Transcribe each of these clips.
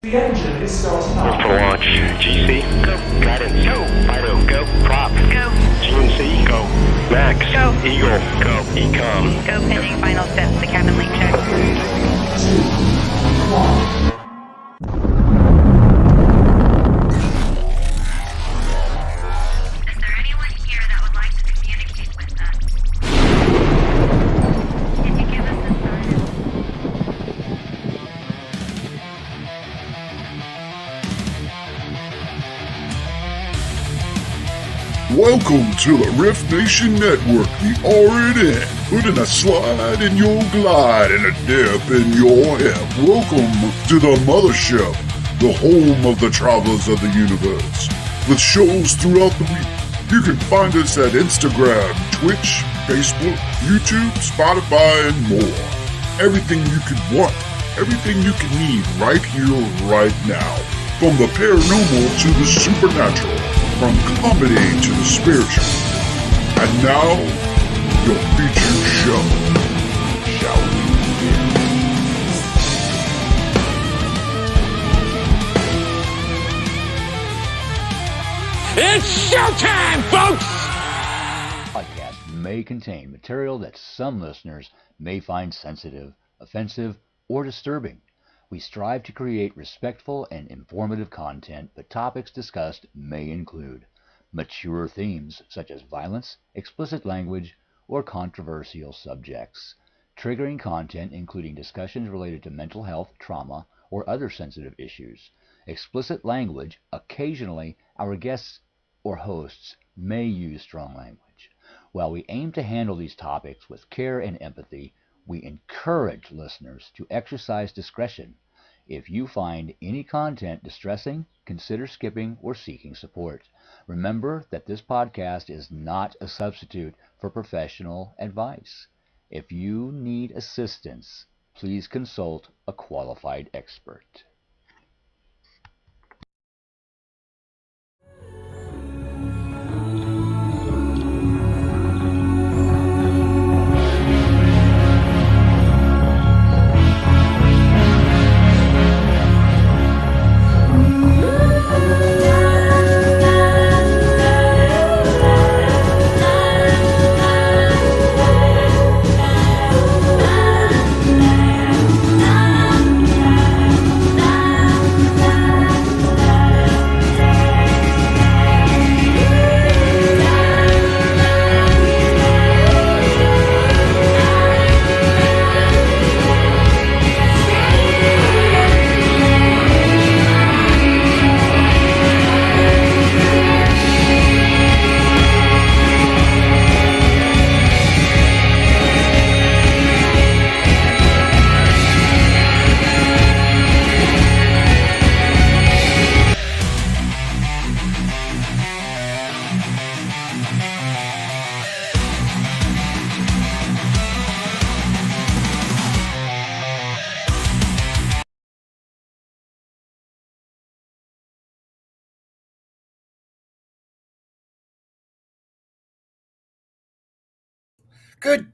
The engine is starting up. For launch. GC. Go. Guidance. Go. Fido. Go. Prop. Go. GNC. Go. Max. Go. Eagle. Go. Ecom. Go pending final steps to cabin link check. 3, 2, 1. Is there anyone here that would like to communicate with us? Can you give us a sign? Welcome to the Rift Nation Network, the RNN, putting a slide in your glide and a dip in your hip. Welcome to the mothership, the home of the travelers of the universe. With shows throughout the week, you can find us at Instagram, Twitch, Facebook, YouTube, Spotify, and more. Everything you could want, everything you can need right here, right now. From the paranormal to the supernatural. From comedy to the spiritual. And now, your featured show. Shall we begin? It's showtime, folks! Podcast may contain material that some listeners may find sensitive, offensive, or disturbing. We strive to create respectful and informative content, but topics discussed may include mature themes such as violence, explicit language, or controversial subjects, triggering content including discussions related to mental health, trauma, or other sensitive issues, explicit language. Occasionally, our guests or hosts may use strong language. While we aim to handle these topics with care and empathy, we encourage listeners to exercise discretion. If you find any content distressing, consider skipping or seeking support. Remember that this podcast is not a substitute for professional advice. If you need assistance, please consult a qualified expert. Good.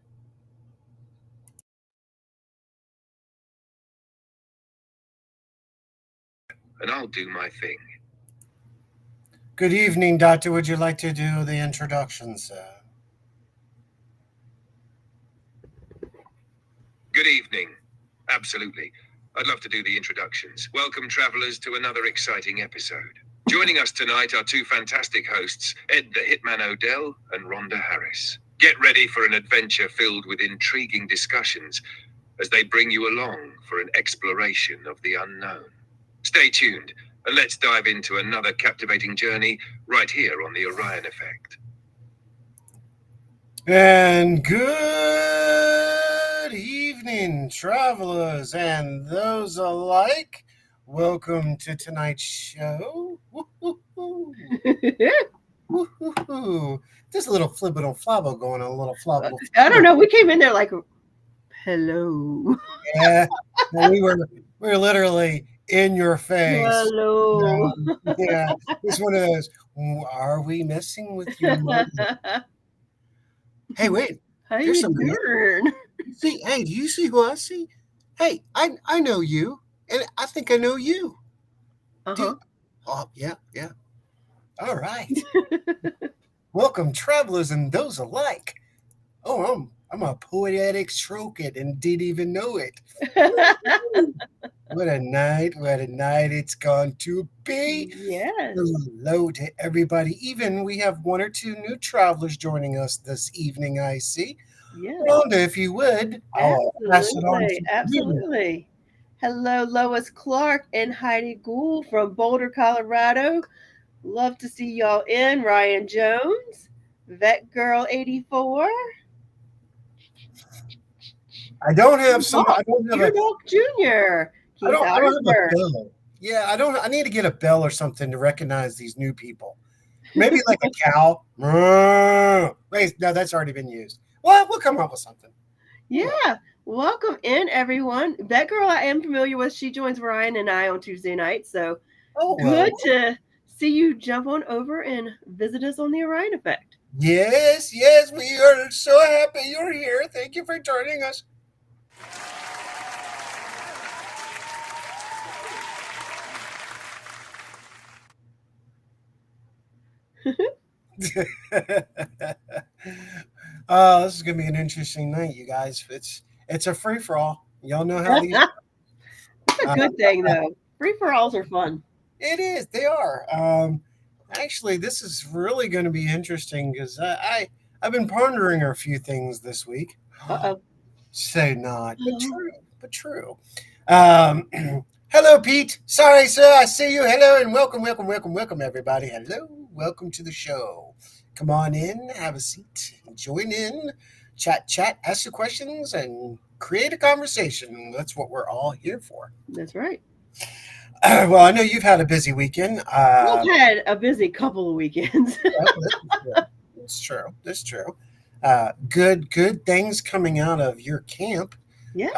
And I'll do my thing. Good evening, Doctor. Would you like to do the introduction, sir? Good evening. Absolutely. I'd love to do the introductions. Welcome, travelers, to another exciting episode. Joining us tonight are two fantastic hosts, Ed the Hitman Odell and Rhonda Harris. Get ready for an adventure filled with intriguing discussions as they bring you along for an exploration of the unknown. Stay tuned, and let's dive into another captivating journey right here on the Orion Effect. And good evening, travelers and those alike. Welcome to tonight's show. Woo-hoo-hoo. Woo-hoo-hoo. There's a little flibble flabble going on, a little flabble. I don't know. We came in there like, hello. Yeah, we were literally in your face. Hello. Yeah, it's one of those. Are we messing with you? Hey, wait. How There's you somebody else. doing? See, hey, do you see who I see? Hey, I know you, and I think I know you. Uh-huh. Oh, yeah. All right. Welcome, travelers and those alike. Oh, I'm a poetic stroke it and didn't even know it. What a night it's going to be. Yes. Hello to everybody. Even we have one or two new travelers joining us this evening, I see. Yes. Rhonda, if you would, I'll pass it on to you. Absolutely. Hello, Lois Clark and Heidi Gould from Boulder, Colorado. Love to see y'all in. Ryan Jones, Vet Girl 84, I don't have some. I don't have Deer a. Dog Jr., I Keith don't have a Osborne. bell. Yeah, I don't. I need to get a bell or something to recognize these new people. Maybe like a cow. Wait, no, that's already been used. Well, we'll come up with something. Yeah. Welcome in, everyone. That girl I am familiar with. She joins Ryan and I on Tuesday night. So Oh, well. good to see you jump on over and visit us on the Orion Effect. Yes, we are so happy you're here. Thank you for joining us. This is gonna be an interesting night, you guys. It's a free for all. Y'all know how these. That's a good thing, though. Free for alls are fun. It is. They are. Actually, this is really going to be interesting because I've been pondering a few things this week. Uh-oh. Say not, but true. But true. Hello, Pete. Sorry, sir. I see you. Hello, and welcome, everybody. Hello, welcome to the show. Come on in, have a seat, join in, chat, ask your questions, and create a conversation. That's what we're all here for. That's right. Well, I know you've had a busy weekend. I've had a busy couple of weekends. That's true. That's true. Good things coming out of your camp. Yeah.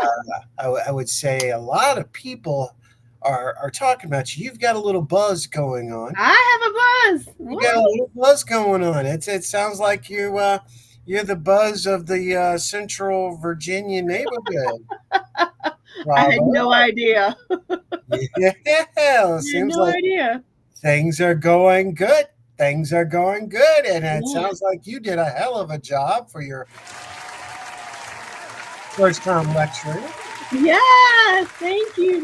I would say a lot of people are talking about you. You've got a little buzz going on. I have a buzz. You got a little buzz going on. It sounds like you're the buzz of the Central Virginia neighborhood. I had no idea. Yeah, seems like idea. things are going good. Things are going good, and it sounds like you did a hell of a job for your first time lecturing. Yes, thank you.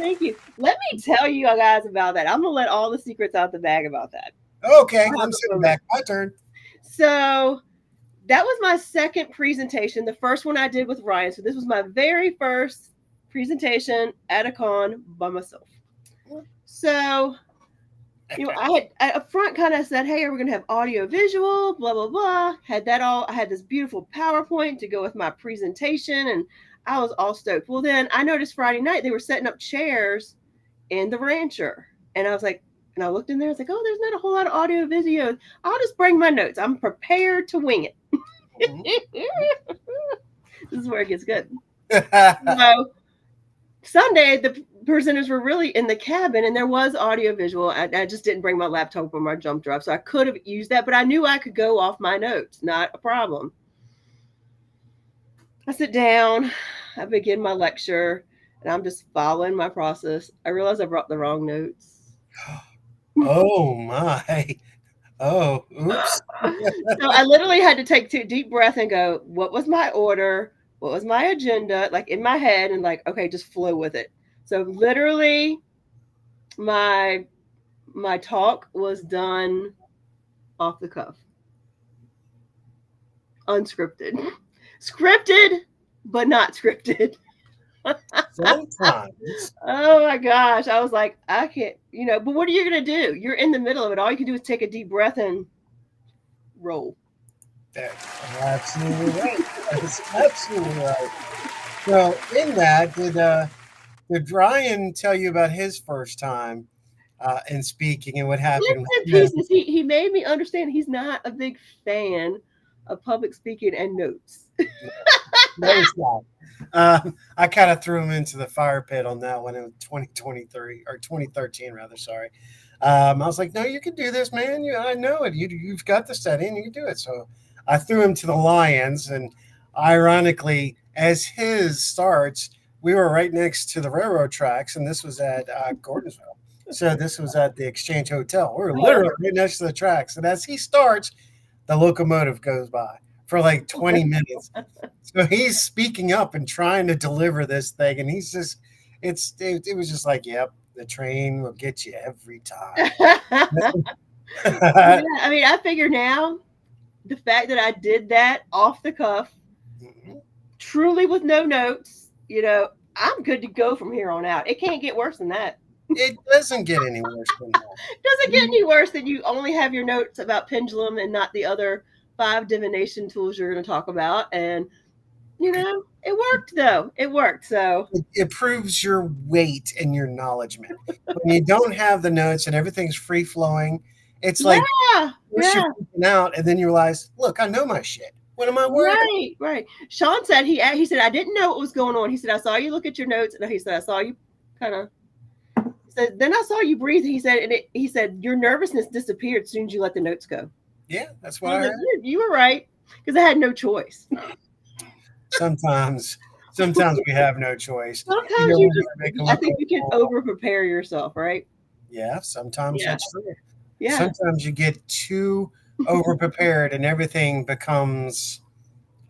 Let me tell you guys about that. I'm gonna let all the secrets out the bag about that. Okay, I'm sitting back. My turn. So that was my second presentation. The first one I did with Ryan. So this was my very first presentation at a con by myself. So, I had up front kind of said, hey, we're going to have audio visual, blah, blah, blah. Had that all. I had this beautiful PowerPoint to go with my presentation, and I was all stoked. Well, then I noticed Friday night they were setting up chairs in the rancher. And I was like, and I looked in there, I was like, oh, there's not a whole lot of audio video. I'll just bring my notes. I'm prepared to wing it. This is where it gets good. So Sunday, the presenters were really in the cabin, and there was audio visual. I just didn't bring my laptop or my jump drive, so I could have used that, but I knew I could go off my notes. Not a problem. I sit down, I begin my lecture, and I'm just following my process. I realized I brought the wrong notes. Oh, my. Oh, oops. So I literally had to take a deep breath and go, what was my order? What was my agenda? Like in my head, and like, okay, just flow with it. So literally my talk was done off the cuff. Unscripted. Scripted, but not scripted. Sometimes. Oh my gosh. I was like, I can't, but what are you going to do? You're in the middle of it. All you can do is take a deep breath and roll. That's absolutely right. That's absolutely right. So in that, did Ryan tell you about his first time in speaking and what happened? Pieces. He made me understand he's not a big fan of public speaking and notes. No, it's not. I kind of threw him into the fire pit on that one in 2023 or 2013, rather. Sorry. I was like, no, you can do this, man. I know it. You've got the setting. You can do it. So I threw him to the lions. And ironically, as his starts, we were right next to the railroad tracks. And this was at Gordonsville. So this was at the Exchange Hotel. We were literally right next to the tracks. And as he starts, the locomotive goes by for like 20 minutes. So he's speaking up and trying to deliver this thing. And he's just, it was just like, yep, the train will get you every time. Yeah, I mean, I figure now the fact that I did that off the cuff, truly with no notes, I'm good to go from here on out. It can't get worse than that. It doesn't get any worse than that. It doesn't get any worse than you only have your notes about pendulum and not the other 5 divination tools you're going to talk about. And, it worked though. It worked. So it proves your weight and your knowledge-ment. When you don't have the notes and everything's free flowing, it's like you're freaking out, and then you realize, look, I know my shit. What am I worried about? Right. Sean said he said, I didn't know what was going on. He said, I saw you look at your notes, and he said, I saw you kind of. Said, then I saw you breathe. He said, he said your nervousness disappeared as soon as you let the notes go. Yeah, that's what I heard. You were right, because I had no choice. Sometimes we have no choice. Sometimes I think you can over prepare yourself, right? Yeah, sometimes that's true. Yeah. Sometimes you get too over prepared and everything becomes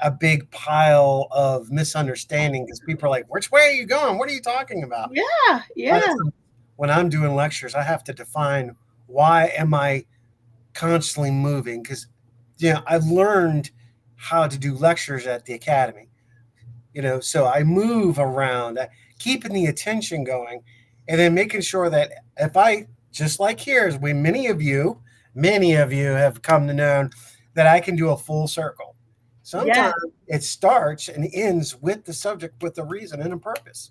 a big pile of misunderstanding because people are like, which way are you going? What are you talking about? Yeah. When I'm doing lectures, I have to define why am I constantly moving? Because I learned how to do lectures at the academy. So I move around, keeping the attention going, and then making sure that if I, just like here, as many of you have come to know that I can do a full circle. Sometimes it starts and ends with the subject, with a reason and a purpose.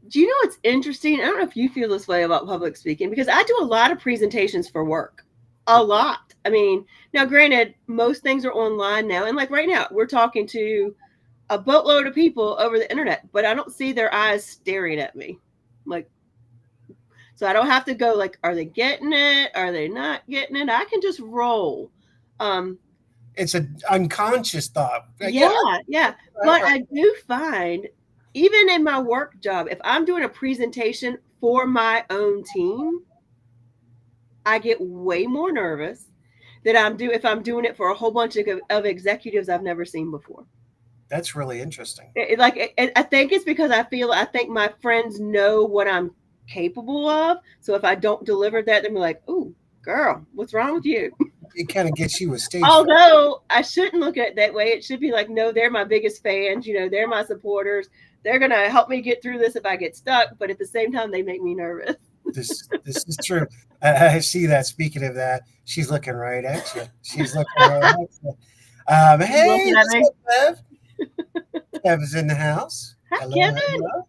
Do you know what's interesting? I don't know if you feel this way about public speaking, because I do a lot of presentations for work. A lot. I mean, now granted, most things are online now. And like right now, we're talking to a boatload of people over the internet, but I don't see their eyes staring at me. So I don't have to go like, are they getting it? Are they not getting it? I can just roll. It's an unconscious thought. Yeah. But I do find, even in my work job, if I'm doing a presentation for my own team, I get way more nervous than if I'm doing it for a whole bunch of executives I've never seen before. That's really interesting. I think it's because I think my friends know what I'm capable of. So if I don't deliver that, they're like, "Ooh, girl, what's wrong with you?" It kind of gets you a stage. Although I shouldn't look at it that way. It should be like, no, they're my biggest fans. They're my supporters. They're going to help me get through this if I get stuck. But at the same time, they make me nervous. This is true. I see that. Speaking of that, she's looking right at you. She's looking right at you. Hey, what's up, Bev? Bev is in the house. Hi, Kevin. Hello.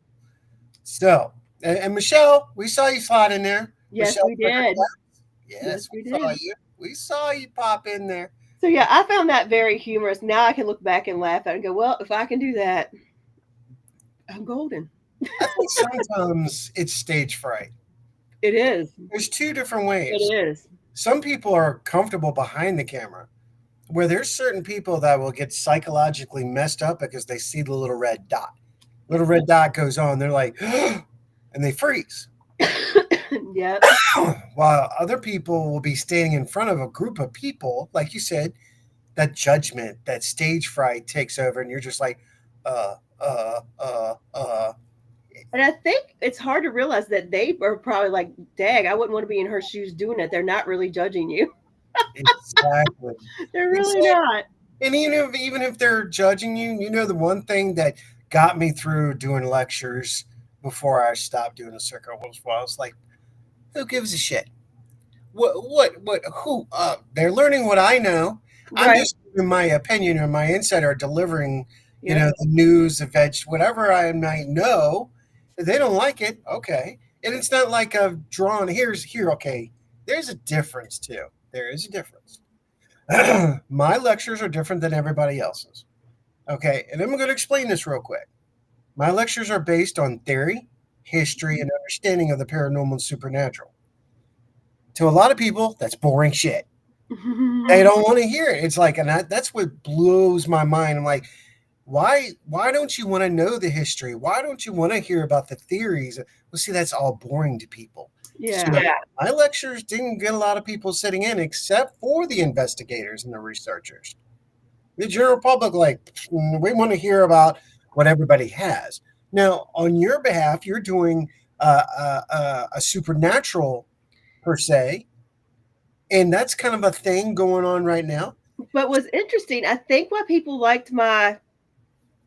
So, and Michelle, we saw you slide in there. Yes, Michelle, we did. Yes, we saw you. We saw you pop in there. So yeah, I found that very humorous. Now I can look back and laugh at it and go, well, if I can do that, I'm golden. I think sometimes it's stage fright. It is. There's 2 different ways. It is. Some people are comfortable behind the camera, where there's certain people that will get psychologically messed up because they see the little red dot. Little red dot goes on. They're like, and they freeze. Yeah. While other people will be standing in front of a group of people, like you said, that judgment, that stage fright takes over, and you're just like, And I think it's hard to realize that they are probably like, dag, I wouldn't want to be in her shoes doing it. They're not really judging you. Exactly. They're really not. And even if they're judging you, the one thing that got me through doing lectures before I stopped doing a circle was, I was like, who gives a shit? Who? They're learning what I know. Right. I'm just giving my opinion or my insight or delivering, the news, events, whatever I might know. If they don't like it, okay. And it's not like I've drawn here, okay. There's a difference too. There is a difference. My lectures are different than everybody else's. Okay, and I'm going to explain this real quick. My lectures are based on theory, history, and understanding of the paranormal and supernatural. To a lot of people, that's boring shit. They don't want to hear it. It's like, and that's what blows my mind. I'm like, Why don't you want to know the history? Why don't you want to hear about the theories? Well, see, that's all boring to people. Yeah. So my lectures didn't get a lot of people sitting in except for the investigators and the researchers. The general public, like, we want to hear about what everybody has. Now, on your behalf, you're doing a supernatural per se, and that's kind of a thing going on right now. But what's interesting, I think why people liked my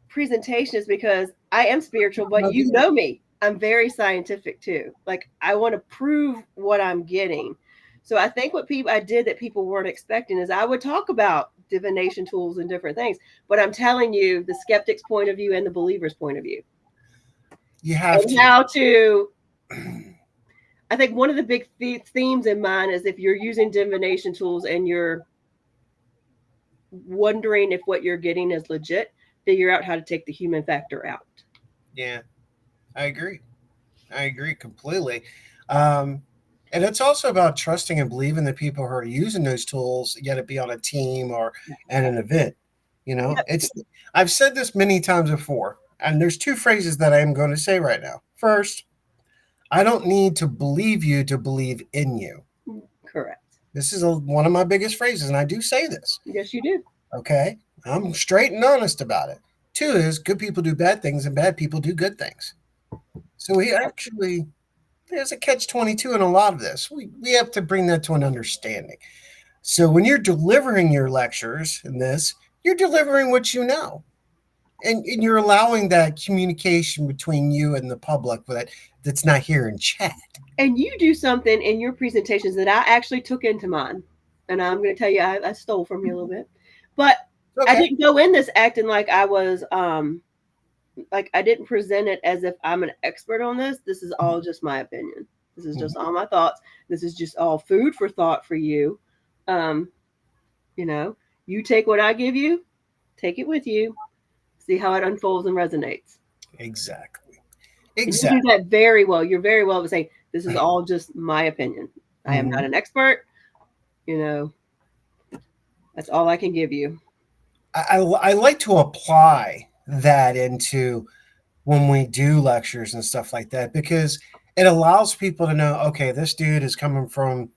presentation is because I am spiritual, but you know me. I'm very scientific too. Like I want to prove what I'm getting. So I think what I did that people weren't expecting is I would talk about divination tools and different things, but I'm telling you the skeptic's point of view and the believer's point of view. You have and to. how to. I think one of the big themes in mine is if you're using divination tools and you're wondering if what you're getting is legit, figure out how to take the human factor out. Yeah, I agree. I agree completely. And it's also about trusting and believing the people who are using those tools, yet it be on a team or at an event. You know, it's, I've said this many times before, and there's two phrases that I am going to say right now. First, I don't need to believe you to believe in you. Correct. This is one of my biggest phrases, and I do say this. Yes, you do. Okay. I'm straight and honest about it. Two is good people do bad things and bad people do good things. So we actually, there's a catch 22 in a lot of this. We have to bring that to an understanding. So when you're delivering your lectures in this, you're delivering what you know. And you're allowing that communication between you and the public that's not here in chat. And you do something in your presentations that I actually took into mine. And I'm going to tell you, I stole from you a little bit. But Okay. I didn't go in this acting like I was, like I didn't present it as if I'm an expert on this. This is all just my opinion. This is just all my thoughts. This is just all food for thought for you. You know, you take what I give you, take it with you, see how it unfolds and resonates. Exactly. And you do that very well. You're very well at saying, this is all just my opinion. I am not an expert. You know, that's all I can give you. I like to apply that into when we do lectures and stuff like that, because it allows people to know, okay, this dude is coming from,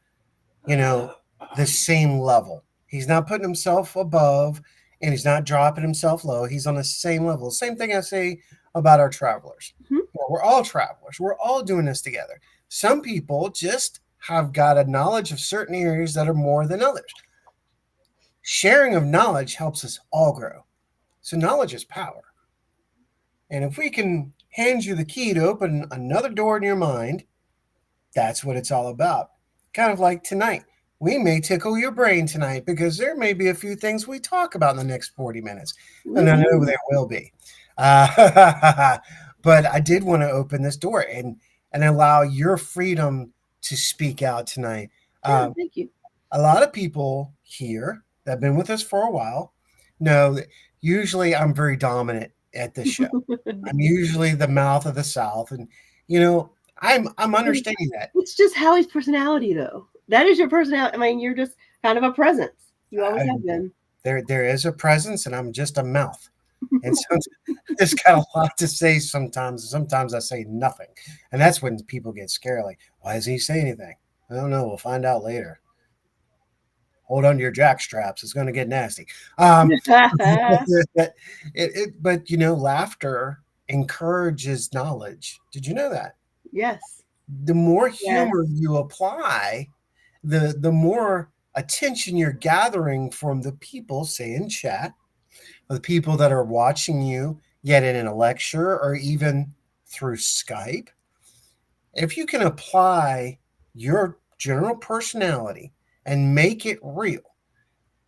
you know, the same level. He's not putting himself above and he's not dropping himself low. He's on the same level. Same thing I say about our travelers. You know, we're all travelers. We're all doing this together. Some people just have got a knowledge of certain areas that are more than others. Sharing of knowledge helps us all grow. So knowledge is power. And if we can hand you the key to open another door in your mind, that's what it's all about. Kind of like tonight. We may tickle your brain tonight because there may be a few things we talk about in the next 40 minutes. And I know there will be. But I did want to open this door and allow your freedom to speak out tonight. Thank you. A lot of people here that have been with us for a while know that usually I'm very dominant at this show. I'm usually the mouth of the South. And, you know, I'm understanding that. It's just Howie's personality, though. That is your personality. I mean, you're just kind of a presence. You always have been. There is a presence, and I'm just a mouth. And so it's got a lot to say sometimes. Sometimes I say nothing. And that's when people get scared. Like, why doesn't he say anything? I don't know. We'll find out later. Hold on to your jack straps. It's going to get nasty. But, you know, laughter encourages knowledge. Did you know that? Yes. The more humor you apply, the more attention you're gathering from the people, say in chat, the people that are watching you, yet in a lecture or even through Skype. If you can apply your general personality and make it real,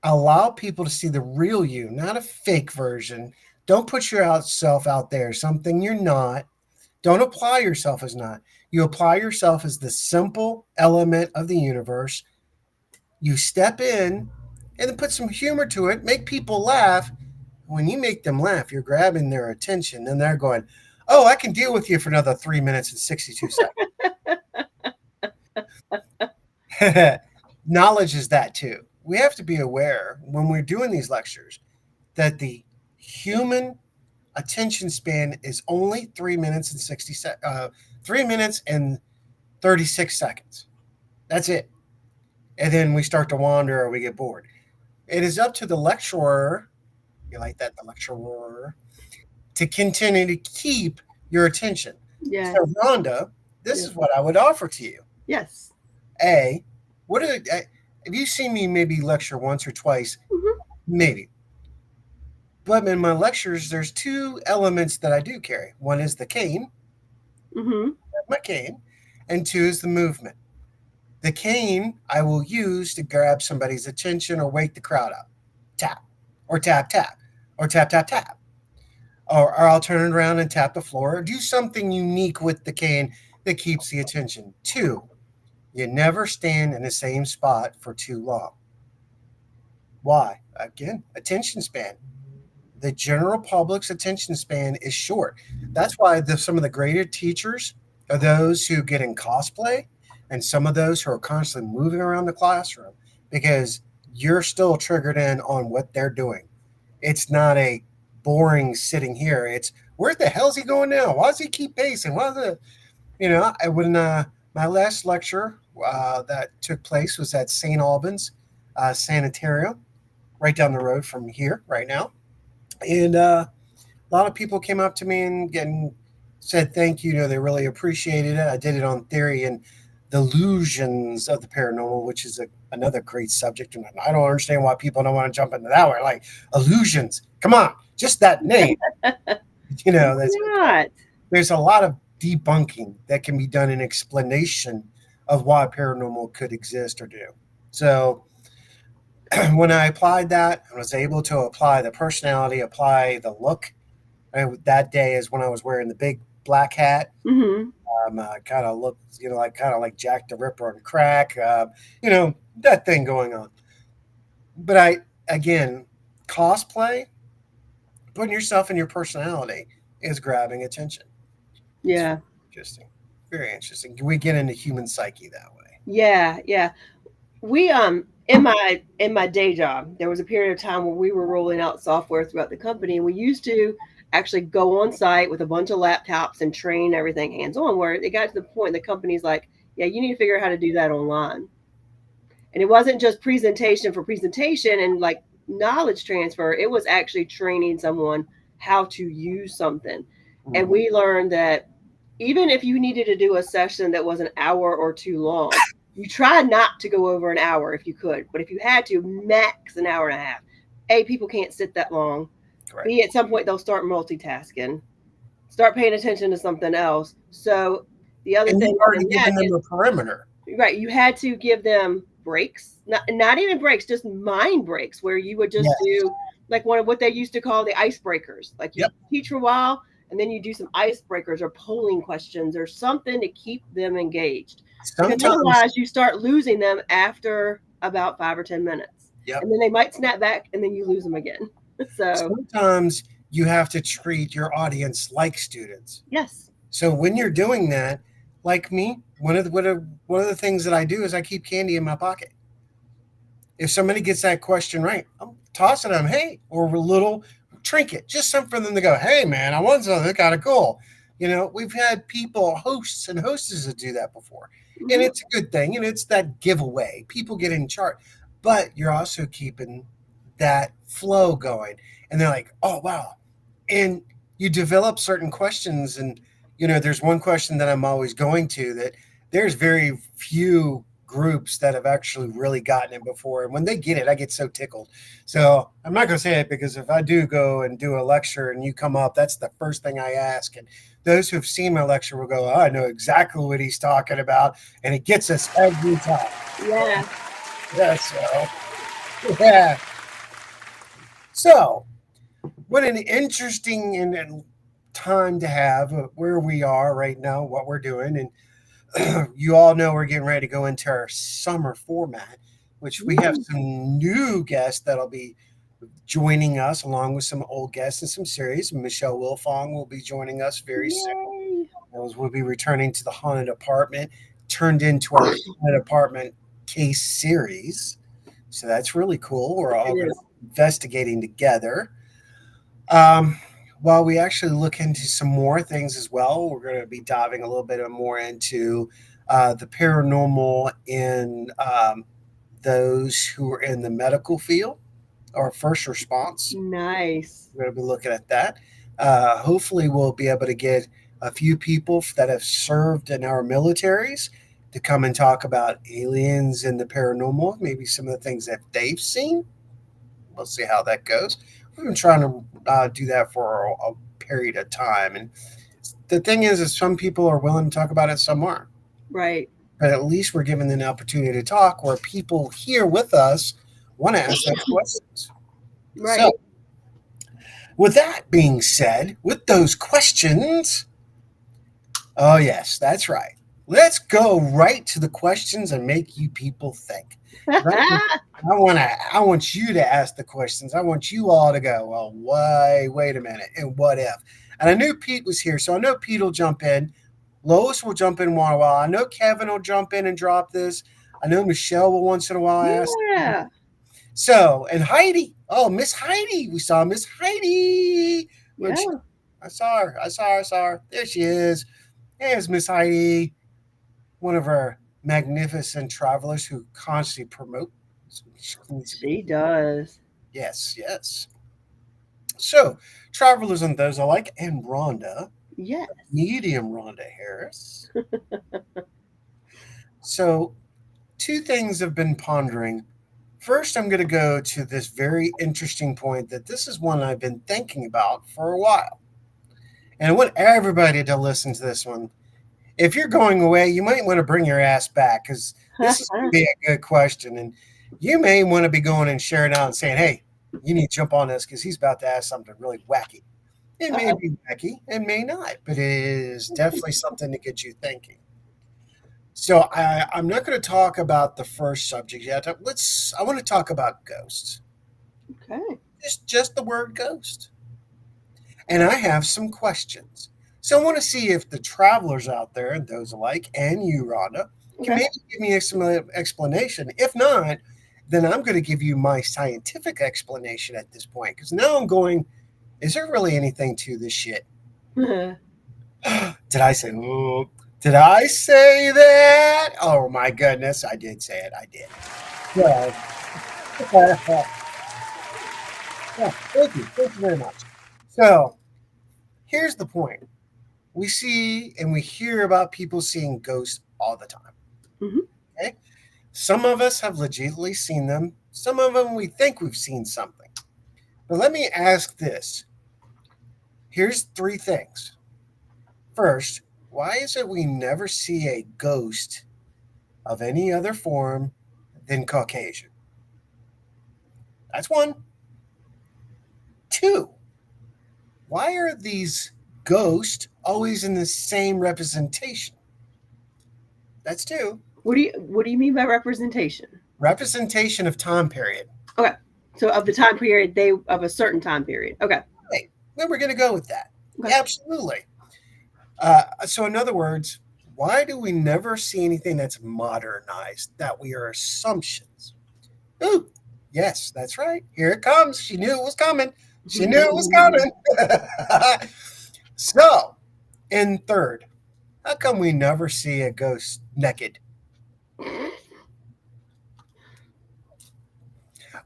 allow people to see the real you, not a fake version. Don't put yourself out there, something you're not. Don't apply yourself as not. You apply yourself as the simple element of the universe. You step in and then put some humor to it, make people laugh. When you make them laugh, you're grabbing their attention and they're going, oh, I can deal with you for another 3 minutes and 62 seconds. Knowledge is that too. We have to be aware when we're doing these lectures that the human attention span is only 3 minutes and 36 seconds. That's it. And then we start to wander or we get bored. It is up to the lecturer, you like that, the lecturer, to continue to keep your attention. Yeah. So, Rhonda, this is what I would offer to you. Yes. A, have you seen me maybe lecture once or twice? Mhm. Maybe. But in my lectures, there's two elements that I do carry. One is the cane, Mhm. my cane, and two is the movement. The cane I will use to grab somebody's attention or wake the crowd up. Tap, or tap, tap, or tap, tap, tap. Or I'll turn it around and tap the floor or do something unique with the cane that keeps the attention. Two, you never stand in the same spot for too long. Why? Again, attention span. The general public's attention span is short. That's why some of the greater teachers are those who get in cosplay and some of those who are constantly moving around the classroom because you're still triggered in on what they're doing. It's not a boring sitting here. It's where the hell's he going now? Why does he keep pacing? When my last lecture that took place was at St. Albans Sanitarium, right down the road from here right now. And a lot of people came up to me and said thank you. They really appreciated it. I did it on theory and the illusions of the paranormal, which is another great subject. And I don't understand why people don't want to jump into that one. Like illusions, come on, just that name. There's a lot of debunking that can be done in explanation of why paranormal could exist or do. So when I applied that, I was able to apply the personality, apply the look. That day is when I was wearing the big black hat. Mm-hmm. Kind of looked, like Jack the Ripper on crack. That thing going on. But cosplay, putting yourself in your personality is grabbing attention. Yeah. Interesting. Very interesting. We get into human psyche that way. Yeah. We in my day job, there was a period of time where we were rolling out software throughout the company, and we used to actually go on site with a bunch of laptops and train everything hands on. Where it got to the point the company's like, yeah, you need to figure out how to do that online. And it wasn't just presentation for presentation and like knowledge transfer. It was actually training someone how to use something. Mm-hmm. And we learned that even if you needed to do a session that was an hour or too long, you try not to go over an hour if you could. But if you had to, max an hour and a half. A, people can't sit that long. Correct. B, at some point they'll start multitasking, start paying attention to something else. So the other thing, you've already given them a perimeter. Right. You had to give them breaks, not even breaks, just mind breaks, where you would just do like one of what they used to call the icebreakers. Like you teach for a while, and then you do some icebreakers or polling questions or something to keep them engaged. Because otherwise you start losing them after about 5 or 10 minutes. Yep. And then they might snap back and then you lose them again. So sometimes you have to treat your audience like students. Yes. So when you're doing that, like me, one of the things that I do is I keep candy in my pocket. If somebody gets that question right, I'm tossing them, hey, or a little trinket, just something for them to go, hey, man, I want something that's kind of cool. We've had people, hosts and hostesses that do that before. Mm-hmm. And it's a good thing. It's that giveaway. People get in chart. But you're also keeping that flow going. And they're like, oh, wow. And you develop certain questions. And, there's one question that I'm always going to that there's very few groups that have actually really gotten it before. And when they get it, I get so tickled. So I'm not going to say it because if I do go and do a lecture and you come up, that's the first thing I ask. And those who've seen my lecture will go, oh, I know exactly what he's talking about. And it gets us every time. Yeah. Yeah. So what an interesting and time to have where we are right now, what we're doing. And you all know we're getting ready to go into our summer format, which we have some new guests that'll be joining us along with some old guests in some series. Michelle Wilfong will be joining us very soon. We'll be returning to the haunted apartment, turned into our haunted apartment case series. So that's really cool. We're all investigating together. while we actually look into some more things as well, we're going to be diving a little bit more into the paranormal in those who are in the medical field or first response. Nice. We're going to be looking at that. Hopefully, we'll be able to get a few people that have served in our militaries to come and talk about aliens and the paranormal, maybe some of the things that they've seen. We'll see how that goes. We've been trying to do that for a period of time. And the thing is some people are willing to talk about it, some aren't. Right. But at least we're given an opportunity to talk where people here with us want to ask those questions. Right. So, with that being said, with those questions, oh, yes, that's right. Let's go right to the questions and make you people think. I want you to ask the questions. I want you all to go, well, wait a minute, and what if? And I knew Pete was here, so I know Pete will jump in. Lois will jump in one while. I know Kevin will jump in and drop this. I know Michelle will once in a while ask. Yeah. So, and Heidi. Oh, Miss Heidi. We saw Miss Heidi. Yeah. I saw her. There she is. There's Miss Heidi, one of our magnificent travelers who constantly promote. She does. Yes. So, travelers and those alike, and Rhonda. Yes. Medium Rhonda Harris. So, two things I've been pondering. First, I'm going to go to this very interesting point that this is one I've been thinking about for a while. And I want everybody to listen to this one. If you're going away, you might want to bring your ass back because this is going to be a good question. And you may want to be going and sharing out and saying, hey, you need to jump on this because he's about to ask something really wacky. It may be wacky, it may not, but it is definitely something to get you thinking. So I'm not going to talk about the first subject yet. I want to talk about ghosts. Okay. Just the word ghost. And I have some questions. So I want to see if the travelers out there, and those alike, and you, Rhonda, can maybe give me some explanation. If not, then I'm going to give you my scientific explanation at this point. Because now I'm going, is there really anything to this shit? Did I say, oh, did I say that? Oh my goodness, I did say it. I did. Well, thank you very much. So here's the point. We see and we hear about people seeing ghosts all the time. Mm-hmm. Okay? Some of us have legitimately seen them. Some of them we think we've seen something. But let me ask this. Here's three things. First, why is it we never see a ghost of any other form than Caucasian? That's one. Two, why are these ghosts always in the same representation? That's two. What do you mean by representation? Representation of time period. Okay. So of the time period, of a certain time period. Okay. Right. Well, we're going to go with that. Okay. Absolutely. So in other words, why do we never see anything that's modernized, that we are assumptions? Ooh, yes, that's right. Here it comes. She knew it was coming. So, in third, how come we never see a ghost naked?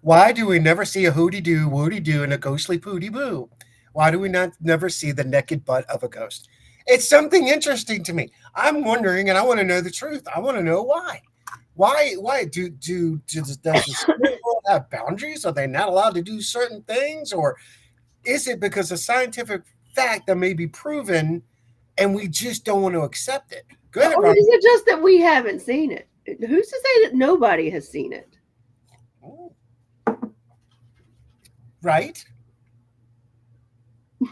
Why do we never see a hooty-doo, woody-doo, and a ghostly pooty-boo? Why do we never see the naked butt of a ghost? It's something interesting to me. I'm wondering, and I want to know the truth. I want to know why. Why does the spirit world have boundaries? Are they not allowed to do certain things? Or is it because of scientific fact that may be proven and we just don't want to accept it? Go ahead, or is it just that we haven't seen it? Who's to say that nobody has seen it? Right?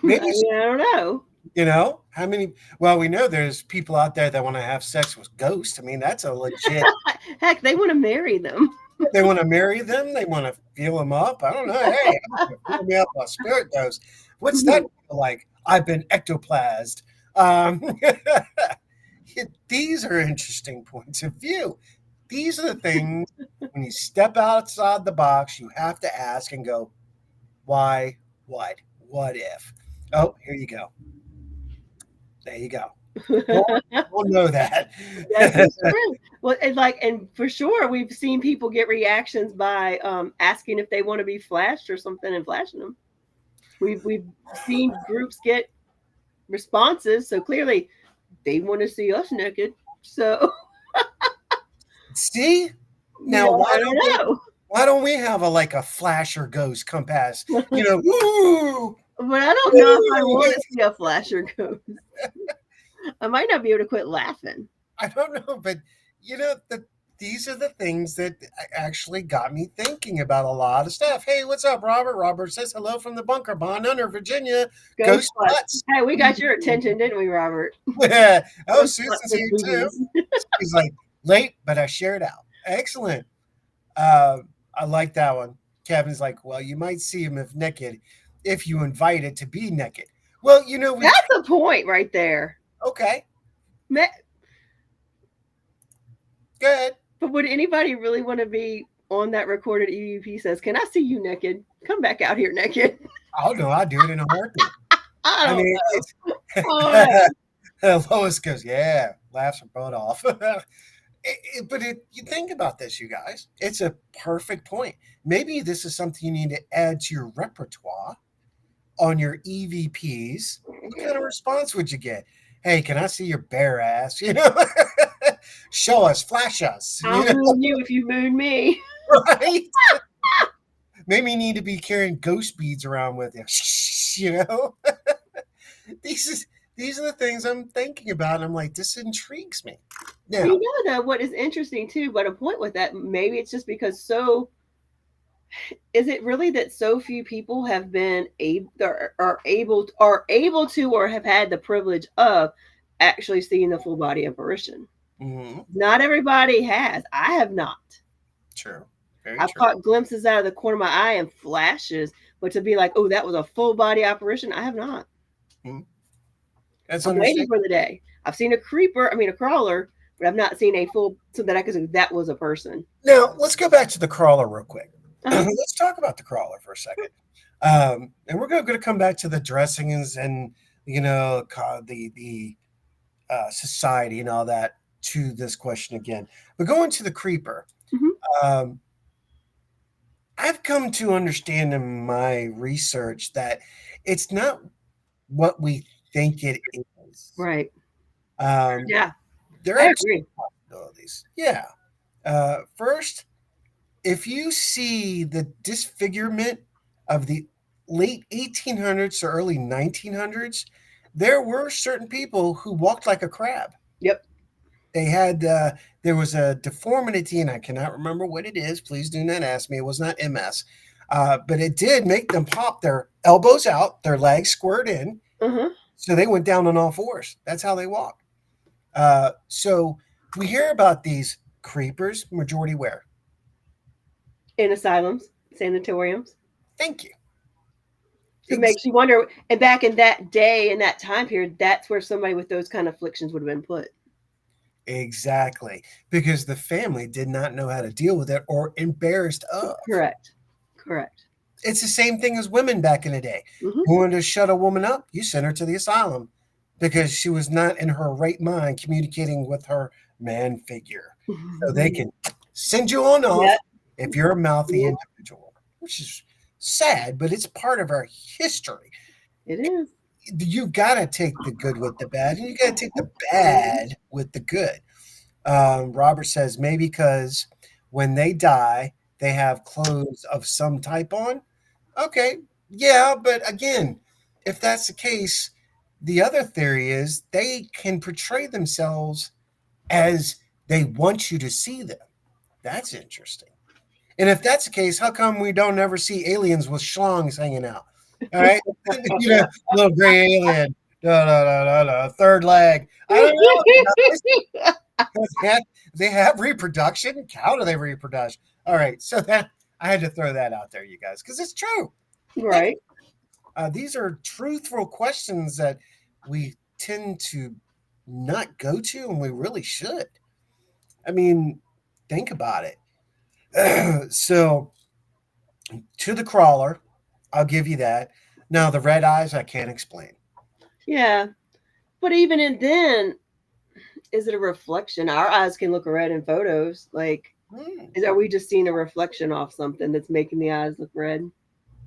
Maybe I don't know. You know, how many? Well, we know there's people out there that want to have sex with ghosts. I mean, that's a legit. Heck, they want to marry them. They want to marry them. They want to feel them up. I don't know. Hey, feel me up a spirit ghost. What's that like? I've been ectoplasmed. These are interesting points of view. These are the things when you step outside the box, you have to ask and go, why, what if? Oh, here you go. There you go. We'll know that. This is true. Well, and for sure, we've seen people get reactions by asking if they want to be flashed or something and flashing them. We've seen groups get responses, so clearly they want to see us naked. So See? Now, yeah, I don't know. why don't we have a flasher ghost come past? Woo! But I don't know if I want to see a flasher ghost. I might not be able to quit laughing. I don't know, but these are the things that actually got me thinking about a lot of stuff. Hey, what's up, Robert? Robert says hello from the bunker, Bond Under, Virginia. Ghost Butts. Hey, we got your attention, didn't we, Robert? Oh, Susan's here too. She's like, late, but I shared out. Excellent. I like that one. Kevin's like, well, you might see him if naked, if you invite it to be naked. Well, that's the point right there. Okay. Good. But would anybody really want to be on that recorded EVP says, "Can I see you naked? Come back out here naked." Oh no, I do it in a heartbeat. I mean, Lois goes, yeah, laughs her butt off. But you think about this, you guys. It's a perfect point. Maybe this is something you need to add to your repertoire on your EVPs. What kind of response would you get? Hey, can I see your bare ass? Show us, flash us. I'll moon you if you moon me. Right? Maybe you need to be carrying ghost beads around with you. These are the things I'm thinking about. And I'm like, this intrigues me. Now, though, what is interesting too, but a point with that, maybe it's just because is it really that so few people have been are able to or have had the privilege of actually seeing the full body apparition? Mm-hmm. Not everybody has. I have not. True. I've caught glimpses out of the corner of my eye and flashes, but to be like, oh, that was a full body apparition, I have not. Mm-hmm. That's I'm waiting for the day. I've seen a crawler, but I've not seen a full, so that I could say that was a person. Now, let's go back to the crawler real quick. Let's talk about the crawler for a second. And we're going to come back to the dressings and, the society and all that to this question again. But going to the creeper, I've come to understand in my research that it's not what we think it is. Right. Yeah. There are two possibilities. Yeah. First, if you see the disfigurement of the late 1800s to early 1900s, there were certain people who walked like a crab. Yep. They had, there was a deformity, and I cannot remember what it is. Please do not ask me. It was not MS. But it did make them pop their elbows out, their legs squirt in. Mm-hmm. So they went down on all fours. That's how they walked. So we hear about these creepers, majority where? In asylums, sanatoriums. Thank you. It makes you wonder, and back in that day, in that time period, that's where somebody with those kind of afflictions would have been put. Exactly. Because the family did not know how to deal with it or embarrassed of. Correct. It's the same thing as women back in the day. Mm-hmm. You wanted to shut a woman up, you sent her to the asylum because she was not in her right mind communicating with her man figure. Mm-hmm. So they can send you on off if you're a mouthy individual, which is sad, but it's part of our history. It is. You got to take the good with the bad, and you got to take the bad with the good. Robert says maybe because when they die, they have clothes of some type on. Okay, yeah, but again, if that's the case, the other theory is they can portray themselves as they want you to see them. That's interesting. And if that's the case, how come we don't ever see aliens with schlongs hanging out? All right, little gray alien, third leg. I don't know. They have reproduction. How do they reproduce? All right, so that I had to throw that out there, you guys, because it's true. Right. These are truthful questions that we tend to not go to, and we really should. I mean, think about it. So, to the crawler, I'll give you that. Now the red eyes, I can't explain. Yeah. But even in then, is it a reflection? Our eyes can look red in photos. Like, are we just seeing a reflection off something that's making the eyes look red?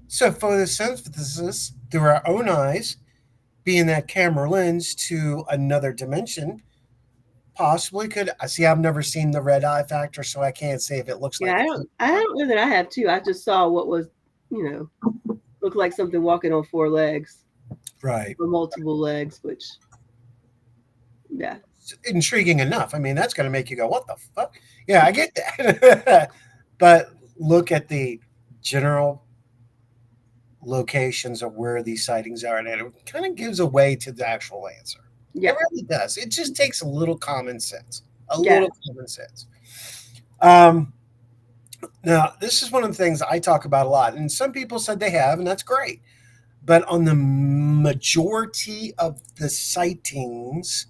So photosynthesis through our own eyes, being that camera lens to another dimension, possibly could. I see. I've never seen the red eye factor, so I can't say if it looks Yeah, like. I don't know that I have too. I just saw what was, looked like something walking on four legs Right. or multiple legs, which, yeah. Intriguing enough. I mean, that's going to make you go, "What the fuck?" Yeah, I get that. But look at the general locations of where these sightings are, and it kind of gives away to the actual answer. Yeah. It really does. It just takes a little common sense. Yeah. Little common sense. Now, this is one of the things I talk about a lot, and some people said they have, and that's great. But on the majority of the sightings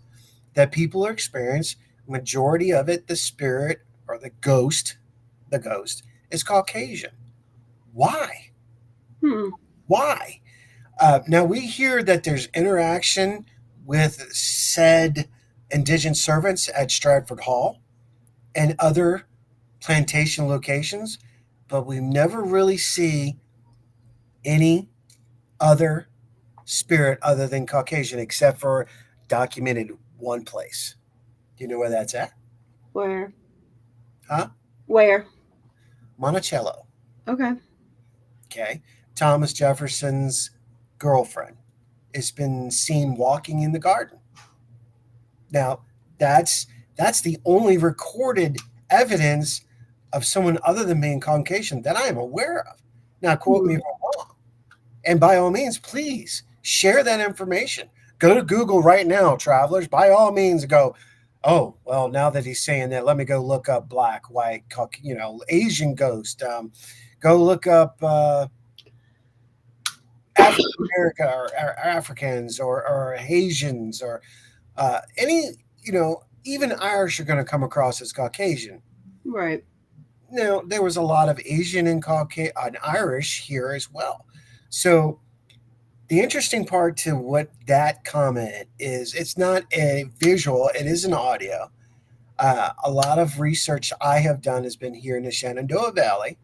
that people are experiencing, majority of it, the spirit or the ghost is Caucasian. Why? Why? Now we hear that there's interaction with said indigent servants at Stratford Hall and other plantation locations, but we never really see any other spirit other than Caucasian, except for documented one place. Do you know where that's at? Where? Huh? Where? Monticello. Okay. Okay. Thomas Jefferson's girlfriend has been seen walking in the garden. Now, that's the only recorded evidence of someone other than being Caucasian that I am aware of. Now, quote me if I'm wrong. And by all means, please share that information. Go to Google right now, travelers. By all means, go, oh, well, now that he's saying that, let me go look up black, white, Asian ghost. Go look up African America or Africans or Asians or any, even Irish are going to come across as Caucasian. Right. Now, there was a lot of Asian and Irish here as well. So the interesting part to what that comment is, it's not a visual, it is an audio. A lot of research I have done has been here in the Shenandoah Valley,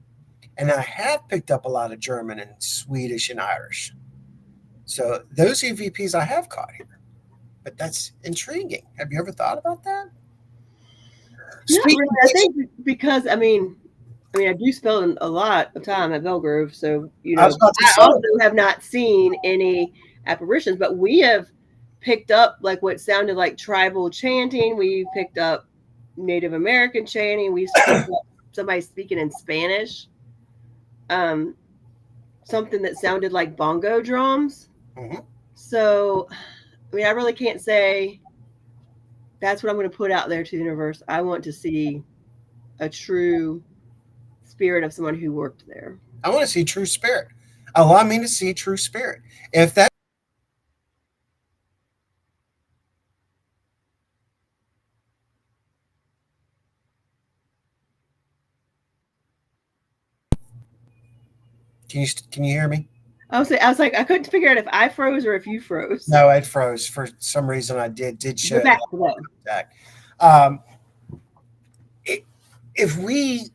and I have picked up a lot of German and Swedish and Irish. So those EVPs I have caught here. But that's intriguing. Have you ever thought about that? Not really. I think because I do spend a lot of time at Belgrove, so I also have not seen any apparitions, but we have picked up like what sounded like tribal chanting. We picked up Native American chanting. We picked up somebody speaking in Spanish. Something that sounded like bongo drums. Mm-hmm. So, I really can't say that's what I'm going to put out there to the universe. I want to see a true spirit of someone who worked there. I want to see true spirit. Allow me to see true spirit. If that Can you hear me? I was like, I couldn't figure out if I froze or if you froze. No, I froze for some reason. I did show back if we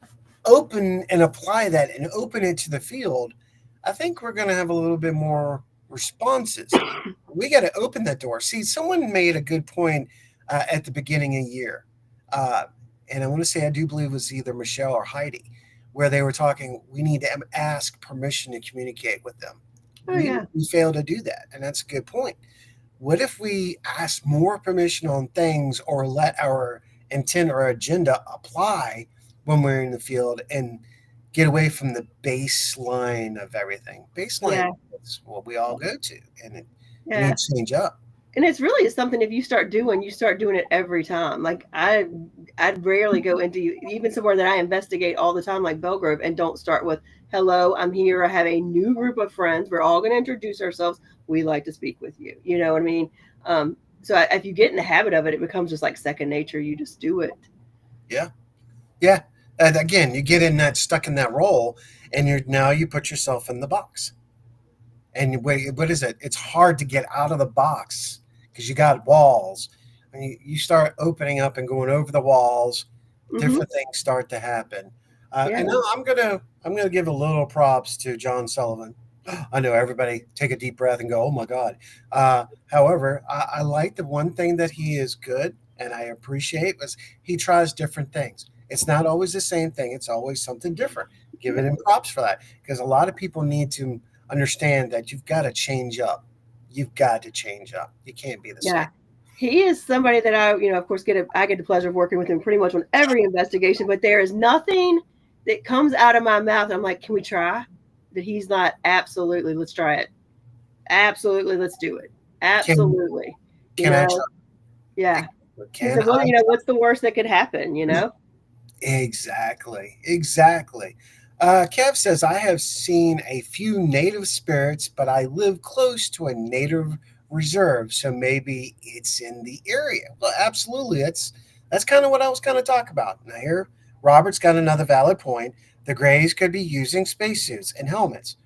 open and apply that and open it to the field, I think we're going to have a little bit more responses. We got to open that door. See, someone made a good point at the beginning of the year, and I want to say I do believe it was either Michelle or Heidi, where they were talking. We need to ask permission to communicate with them. We fail to do that, and that's a good point. What if we ask more permission on things or let our intent or agenda apply when we're in the field and get away from the baseline of everything? Baseline is what we all go to, and it needs to change up. And it's really something if you start doing it every time. Like I'd rarely go into even somewhere that I investigate all the time, like Belgrove, and don't start with, hello, I'm here. I have a new group of friends. We're all going to introduce ourselves. We'd like to speak with you. You know what I mean? So if you get in the habit of it, it becomes just like second nature. You just do it. Yeah. Yeah. And again, you get stuck in that role, and you put yourself in the box. and wait, what is it? It's hard to get out of the box because you got walls. And you start opening up and going over the walls, different things start to happen. Yeah. And now I'm gonna give a little props to John Sullivan. I know everybody take a deep breath and go, "Oh my God." However, I like the one thing that he is good and I appreciate was he tries different things. It's not always the same thing. It's always something different. Giving him props for that because a lot of people need to understand that you've got to change up. You've got to change up. You can't be the Yeah. same. He is somebody that of course, I get the pleasure of working with him pretty much on every investigation, but there is nothing that comes out of my mouth. I'm like, can we try? That he's not absolutely, let's try it. Absolutely, let's do it. Absolutely. Can I try? Yeah. He Can said, well, I? what's the worst that could happen, Exactly. Exactly. Kev says, I have seen a few native spirits, but I live close to a native reserve, so maybe it's in the area. Well, absolutely. That's kind of what I was going to talk about. Now here, Robert's got another valid point. The Greys could be using spacesuits and helmets.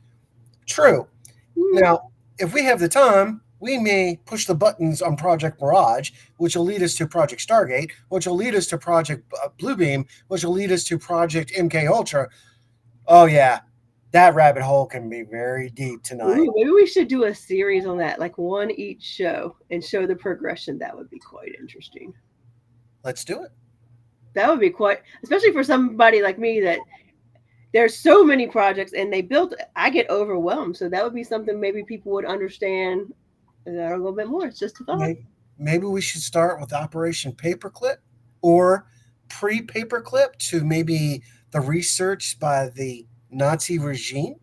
True. Now, if we have the time, we may push the buttons on Project Mirage, which will lead us to Project Stargate, which will lead us to Project Bluebeam, which will lead us to Project MK Ultra. Oh yeah, that rabbit hole can be very deep tonight. Ooh, maybe we should do a series on that, like one each show, and show the progression. That would be quite interesting. Let's do it. That would be quite, especially for somebody like me that there's so many projects and they built. I get overwhelmed, so that would be something maybe people would understand that a little bit more. It's just a thought. Maybe we should start with Operation Paperclip or pre-Paperclip to maybe the research by the Nazi regime,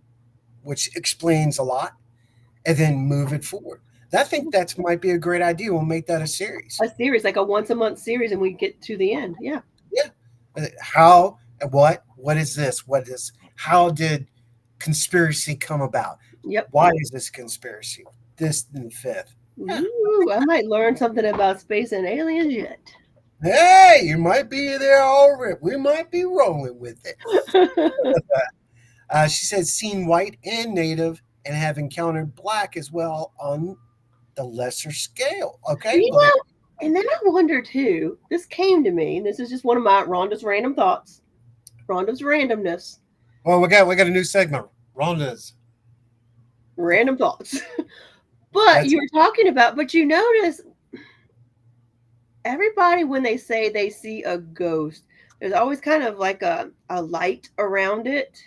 which explains a lot, and then move it forward. I think that might be a great idea. We'll make that a series. A series, like a once a month series, and we get to the end. Yeah. Yeah. How? What is this? How did conspiracy come about? Yep. Why is this conspiracy? This and the fifth. Ooh, I might learn something about space and aliens yet. Hey, you might be there already. We might be rolling with it. She said, seen white and native and have encountered black as well on the lesser scale. Okay. And then I wonder too, this came to me, and this is just one of my Rhonda's random thoughts. Rhonda's randomness. Well, we got a new segment. Rhonda's random thoughts. But you were talking about, but you notice everybody when they say they see a ghost, there's always kind of like a light around it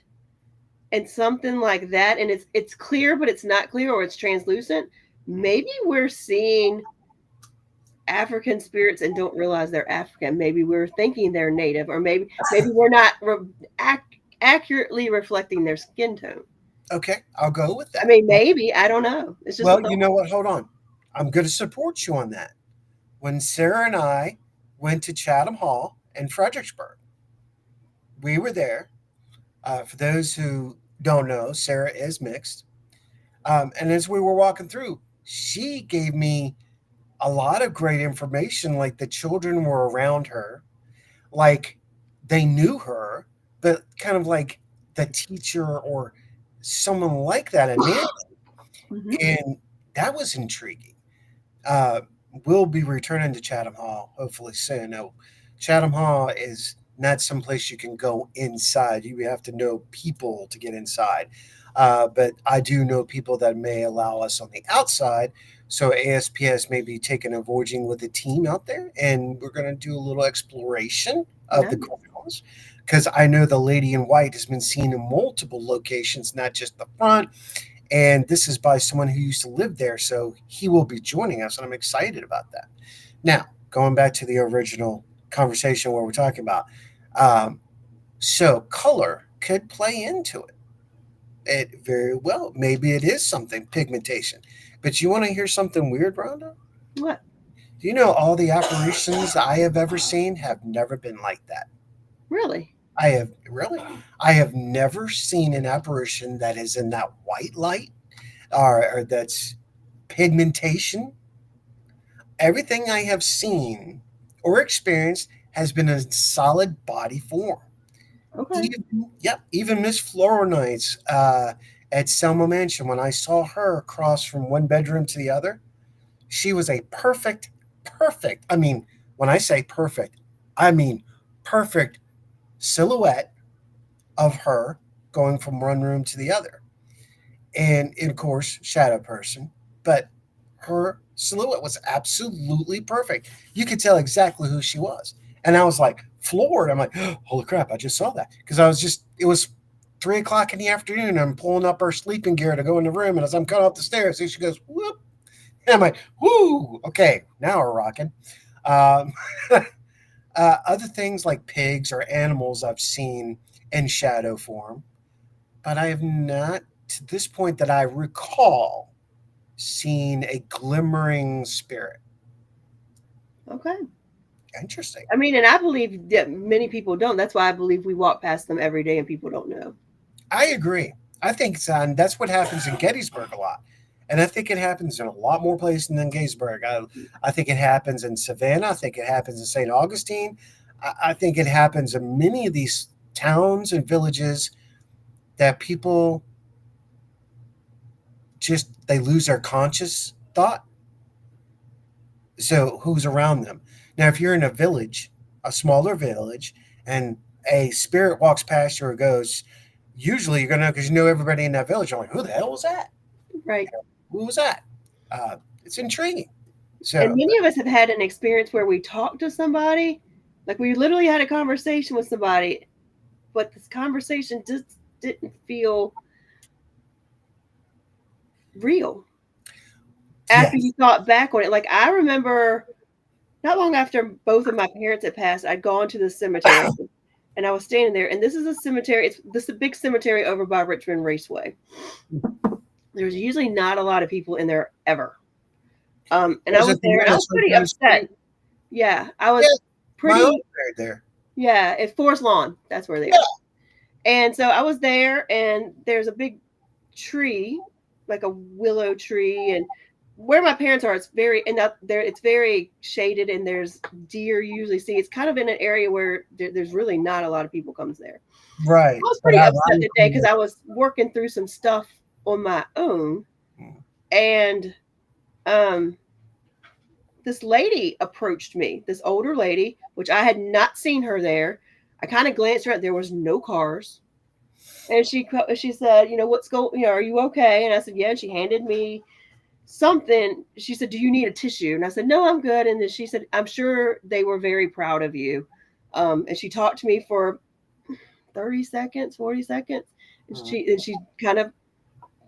and something like that. And it's clear, but it's not clear, or it's translucent. Maybe we're seeing African spirits and don't realize they're African. Maybe we're thinking they're native, or maybe we're not accurately reflecting their skin tone. Okay, I'll go with that. I mean, maybe, I don't know. It's just, well, you know what? Hold on. I'm going to support you on that. When Sarah and I went to Chatham Hall in Fredericksburg, we were there. For those who don't know, Sarah is mixed. And as we were walking through, she gave me a lot of great information. Like the children were around her, like they knew her, but kind of like the teacher or someone like that in Nancy. And that was intriguing. We'll be returning to Chatham Hall hopefully soon. No, Chatham Hall is not someplace you can go inside. You have to know people to get inside. But I do know people that may allow us on the outside. So ASPS may be taking a voyaging with the team out there, and we're going to do a little exploration of the grounds. Because I know the lady in white has been seen in multiple locations, not just the front. And this is by someone who used to live there. So he will be joining us, and I'm excited about that. Now, going back to the original conversation where we're talking about. So color could play into it. It very well. Maybe it is something, pigmentation. But you want to hear something weird, Rhonda? What? Do you know all the apparitions I have ever seen have never been like that? Really? I have never seen an apparition that is in that white light or that's pigmentation. Everything I have seen or experienced has been a solid body form. Okay. Even Miss Floronites at Selma Mansion, when I saw her cross from one bedroom to the other, she was a perfect. I mean, when I say perfect, I mean perfect silhouette of her going from one room to the other. And of course, shadow person, but her silhouette was absolutely perfect. You could tell exactly who she was. And I was like floored. I'm like, oh, holy crap, I just saw that. Because it was 3 o'clock in the afternoon. I'm pulling up her sleeping gear to go in the room. And as I'm coming up the stairs, she goes, whoop. And I'm like, whoo, okay, now we're rocking. Um, other things like pigs or animals I've seen in shadow form, but I have not, to this point that I recall, seen a glimmering spirit. Okay. Interesting. I mean, and I believe that many people don't. That's why I believe we walk past them every day and people don't know. I agree. I think son, that's what happens in Gettysburg a lot. And I think it happens in a lot more places than Gettysburg. I think it happens in Savannah. I think it happens in St. Augustine. I think it happens in many of these towns and villages that people just they lose their conscious thought. So who's around them? Now, if you're in a village, a smaller village, and a spirit walks past you or goes, usually you're gonna know because you know everybody in that village. I'm like, who the hell was that? Right. Who was that? It's intriguing. So And many of us have had an experience where we talked to somebody, like we literally had a conversation with somebody, but this conversation just didn't feel real after yes, you thought back on it. Like I remember not long after both of my parents had passed, I'd gone to the cemetery and I was standing there. And this is a cemetery. This is a big cemetery over by Richmond Raceway. There's usually not a lot of people in there ever. And I was was it the there one and I that's was pretty on upset. Street? Yeah, I was Yeah, my pretty. own buried there. Yeah, at Forest Lawn. That's where they Yeah. are. And so I was there, and there's a big tree, like a willow tree, and where my parents are, it's very and up there. It's very shaded, and there's deer you usually see. It's kind of in an area where there's really not a lot of people comes there. Right. I was But pretty I'm upset today because I was working through some stuff on my own, and um, this lady approached me, this older lady, which I had not seen her there. I kind of glanced around. There was no cars. And she said, you know, what's going, you know, are you okay? And I said, yeah. And she handed me something. She said, do you need a tissue? And I said, no, I'm good. And then she said, I'm sure they were very proud of you. And she talked to me for 30 seconds, 40 seconds. And she kind of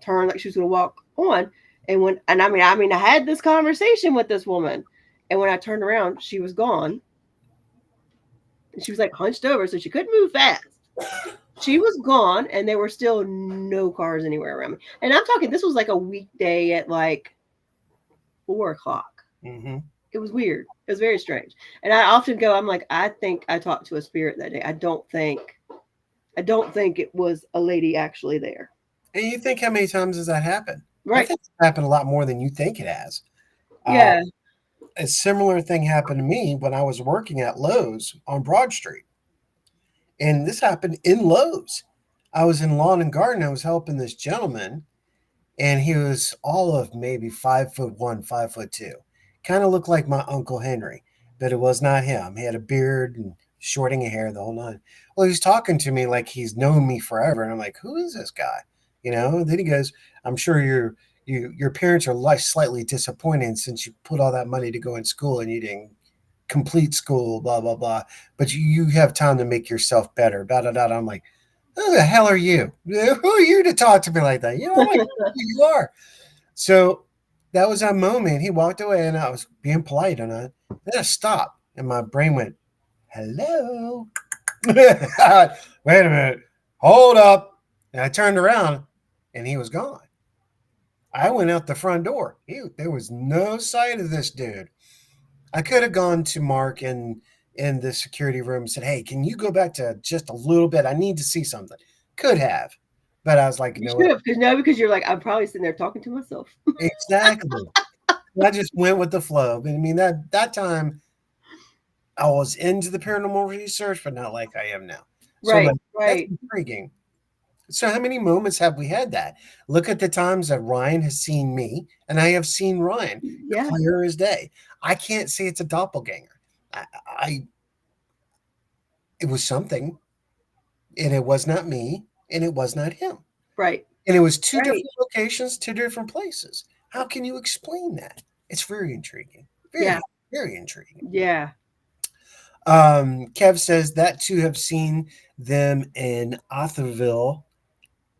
turned like she was going to walk on. And I had this conversation with this woman. And when I turned around, she was gone. And she was like hunched over, so she couldn't move fast. She was gone, and there were still no cars anywhere around me. And I'm talking, this was like a weekday at like 4 o'clock. Mm-hmm. It was weird. It was very strange. And I often go, I'm like, I think I talked to a spirit that day. I don't think it was a lady actually there. And you think how many times has that happened? I Right. think it's happened a lot more than you think it has. Yeah. A similar thing happened to me when I was working at Lowe's on Broad Street. And this happened in Lowe's. I was in lawn and garden. I was helping this gentleman, and he was all of maybe 5'1", 5'2". Kind of looked like my Uncle Henry, but it was not him. He had a beard and shorting of hair, the whole nine. Well, he's talking to me like he's known me forever, and I'm like, who is this guy? You know. And then he goes, I'm sure your parents are slightly disappointed since you put all that money to go in school and you didn't complete school, blah blah blah. But you have time to make yourself better. Da da da. I'm like, who the hell are you? Who are you to talk to me like that? You know, I'm like, who you are. So that was that moment. He walked away, and I was being polite, and then I stopped, and my brain went, "Hello." Wait a minute. Hold up. And I turned around, and he was gone. I went out the front door. There was no sight of this dude. I could have gone to Mark in the security room and said, "Hey, can you go back to just a little bit? I need to see something." Could have, but I was like, You "No, should have, because you're like, I'm probably sitting there talking to myself. exactly." I just went with the flow. But I mean, that time I was into the paranormal research, but not like I am now. So I'm Right, like, that's right. intriguing. So how many moments have we had that? Look at the times that Ryan has seen me and I have seen Ryan Yeah. clear as day. I can't say it's a doppelganger. I it was something, and it was not me, and it was not him. Right. And it was two Right. different locations, two different places. How can you explain that? It's very intriguing. Very, Yeah. very intriguing. Yeah. Kev says that too have seen them in Otterville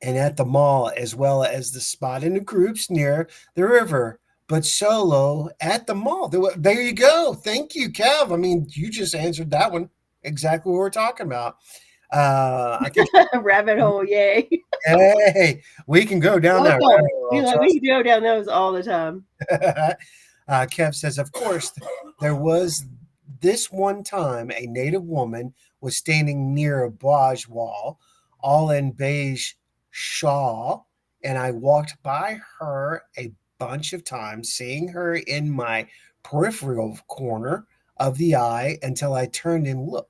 and at the mall, as well as the spot in the groups near the river, but solo at the mall. There you go. Thank you, Kev. I mean, you just answered that one exactly what we're talking about. I can, Rabbit hole, yay. hey, we can go down that Welcome. rabbit hole. Trust We go down those all the time. Kev says, of course, there was this one time a native woman was standing near a barge wall, all in beige shawl, and I walked by her a bunch of times, seeing her in my peripheral corner of the eye until I turned and looked.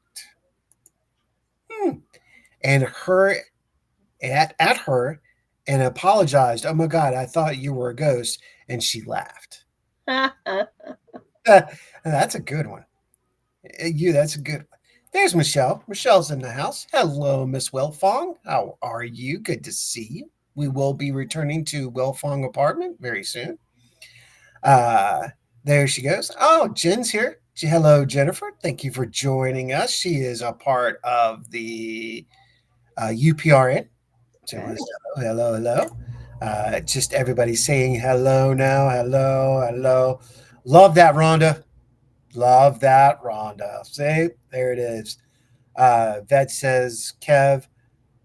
And her at her and apologized. Oh my God, I thought you were a ghost. And she laughed. That's a good one. That's a good one. There's Michelle. Michelle's in the house. Hello, Miss Wilfong. How are you? Good to see you. We will be returning to Wilfong apartment very soon. Uh, there she goes. Oh, Jen's here. Hello, Jennifer. Thank you for joining us. She is a part of the UPRN. So Okay. hello, hello. Just everybody saying hello now. Hello, hello. Love that, Rhonda. Love that, Rhonda. See, there it is. Vet says, Kev,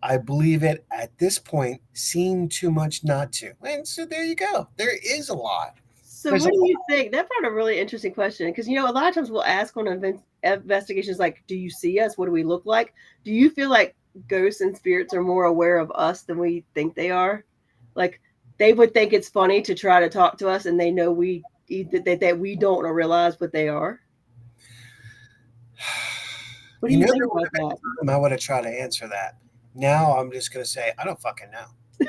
I believe it at this point. Seen too much not to. And so there you go. There is a lot. So There's what a do you think? That brought a really interesting question because a lot of times we'll ask on investigations like, "Do you see us? What do we look like?" Do you feel like ghosts and spirits are more aware of us than we think they are? Like they would think it's funny to try to talk to us, and they know that we don't realize what they are. What do you think there would about have that? been time I would have tried to answer that. Now I'm just going to say, I don't fucking know.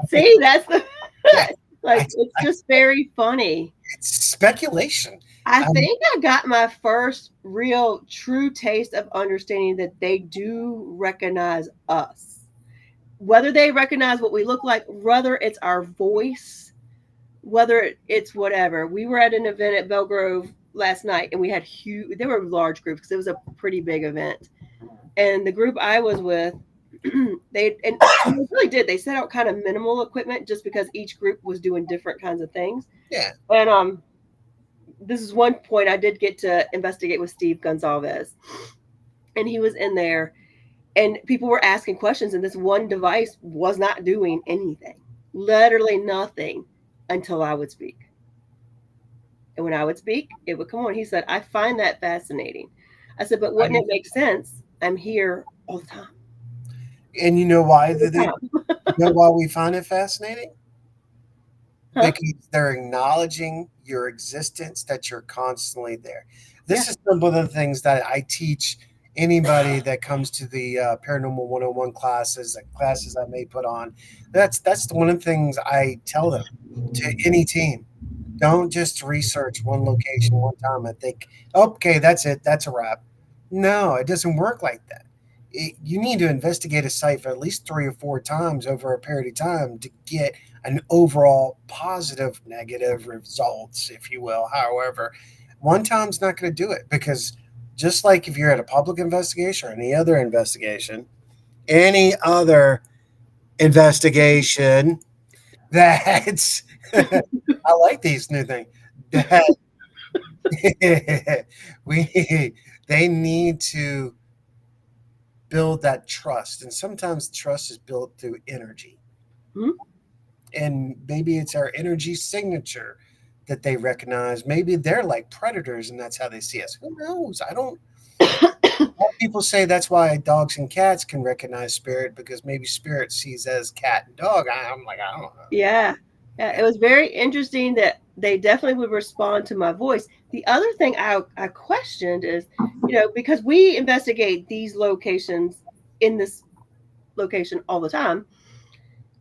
See, that's the Yeah, like I, it's just very funny. it's speculation. I think I got my first real true taste of understanding that they do recognize us. Whether they recognize what we look like, whether it's our voice, whether it's whatever. We were at an event at Belgrove last night and we had there were large groups because it was a pretty big event. And the group I was with, they really did. They set out kind of minimal equipment just because each group was doing different kinds of things. Yeah. And this is one point I did get to investigate with Steve Gonzalez. And he was in there and people were asking questions, and this one device was not doing anything. Literally nothing until I would speak. And when I would speak, it would come on. He said, I find that fascinating. I said, but wouldn't it make sense? I'm here all the time. And you know why we find it fascinating? Huh? Because they're acknowledging your existence, that you're constantly there. This is some of the things that I teach anybody that comes to the Paranormal 101 classes, the classes I may put on. That's one of the things I tell them to any team. Don't just research one location one time and think, okay, that's it, that's a wrap. No, it doesn't work like that. You need to investigate a site for at least 3 or 4 times over a period of time to get an overall positive, negative results, if you will. However, one time's not going to do it because just like if you're at a public investigation or any other investigation, that's I like these new things. That they need to build that trust, and sometimes trust is built through energy. Hmm? And maybe it's our energy signature that they recognize. Maybe they're like predators, and that's how they see us. Who knows? I don't. People say that's why dogs and cats can recognize spirit because maybe spirit sees as cat and dog. I'm like, I don't know. Yeah. It was very interesting that they definitely would respond to my voice. The other thing I questioned is, because we investigate these locations in this location all the time,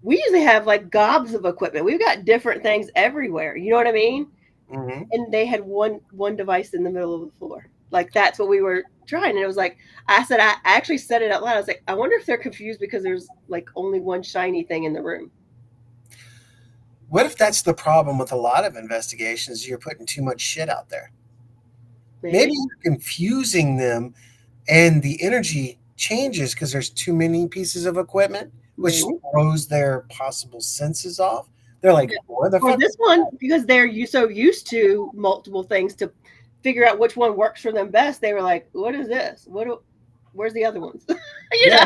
we usually have like gobs of equipment. We've got different things everywhere. You know what I mean? Mm-hmm. And they had one device in the middle of the floor. Like that's what we were trying. And it was like I actually said it out loud. I was like, I wonder if they're confused because there's like only one shiny thing in the room. What if that's the problem with a lot of investigations? You're putting too much shit out there. Maybe you're confusing them, and the energy changes because there's too many pieces of equipment, which Maybe. throws their possible senses off. They're like, "Where the Or fuck?" this one, because they're so used to multiple things to figure out which one works for them best, they were like, what is this? Where's the other ones? Yeah.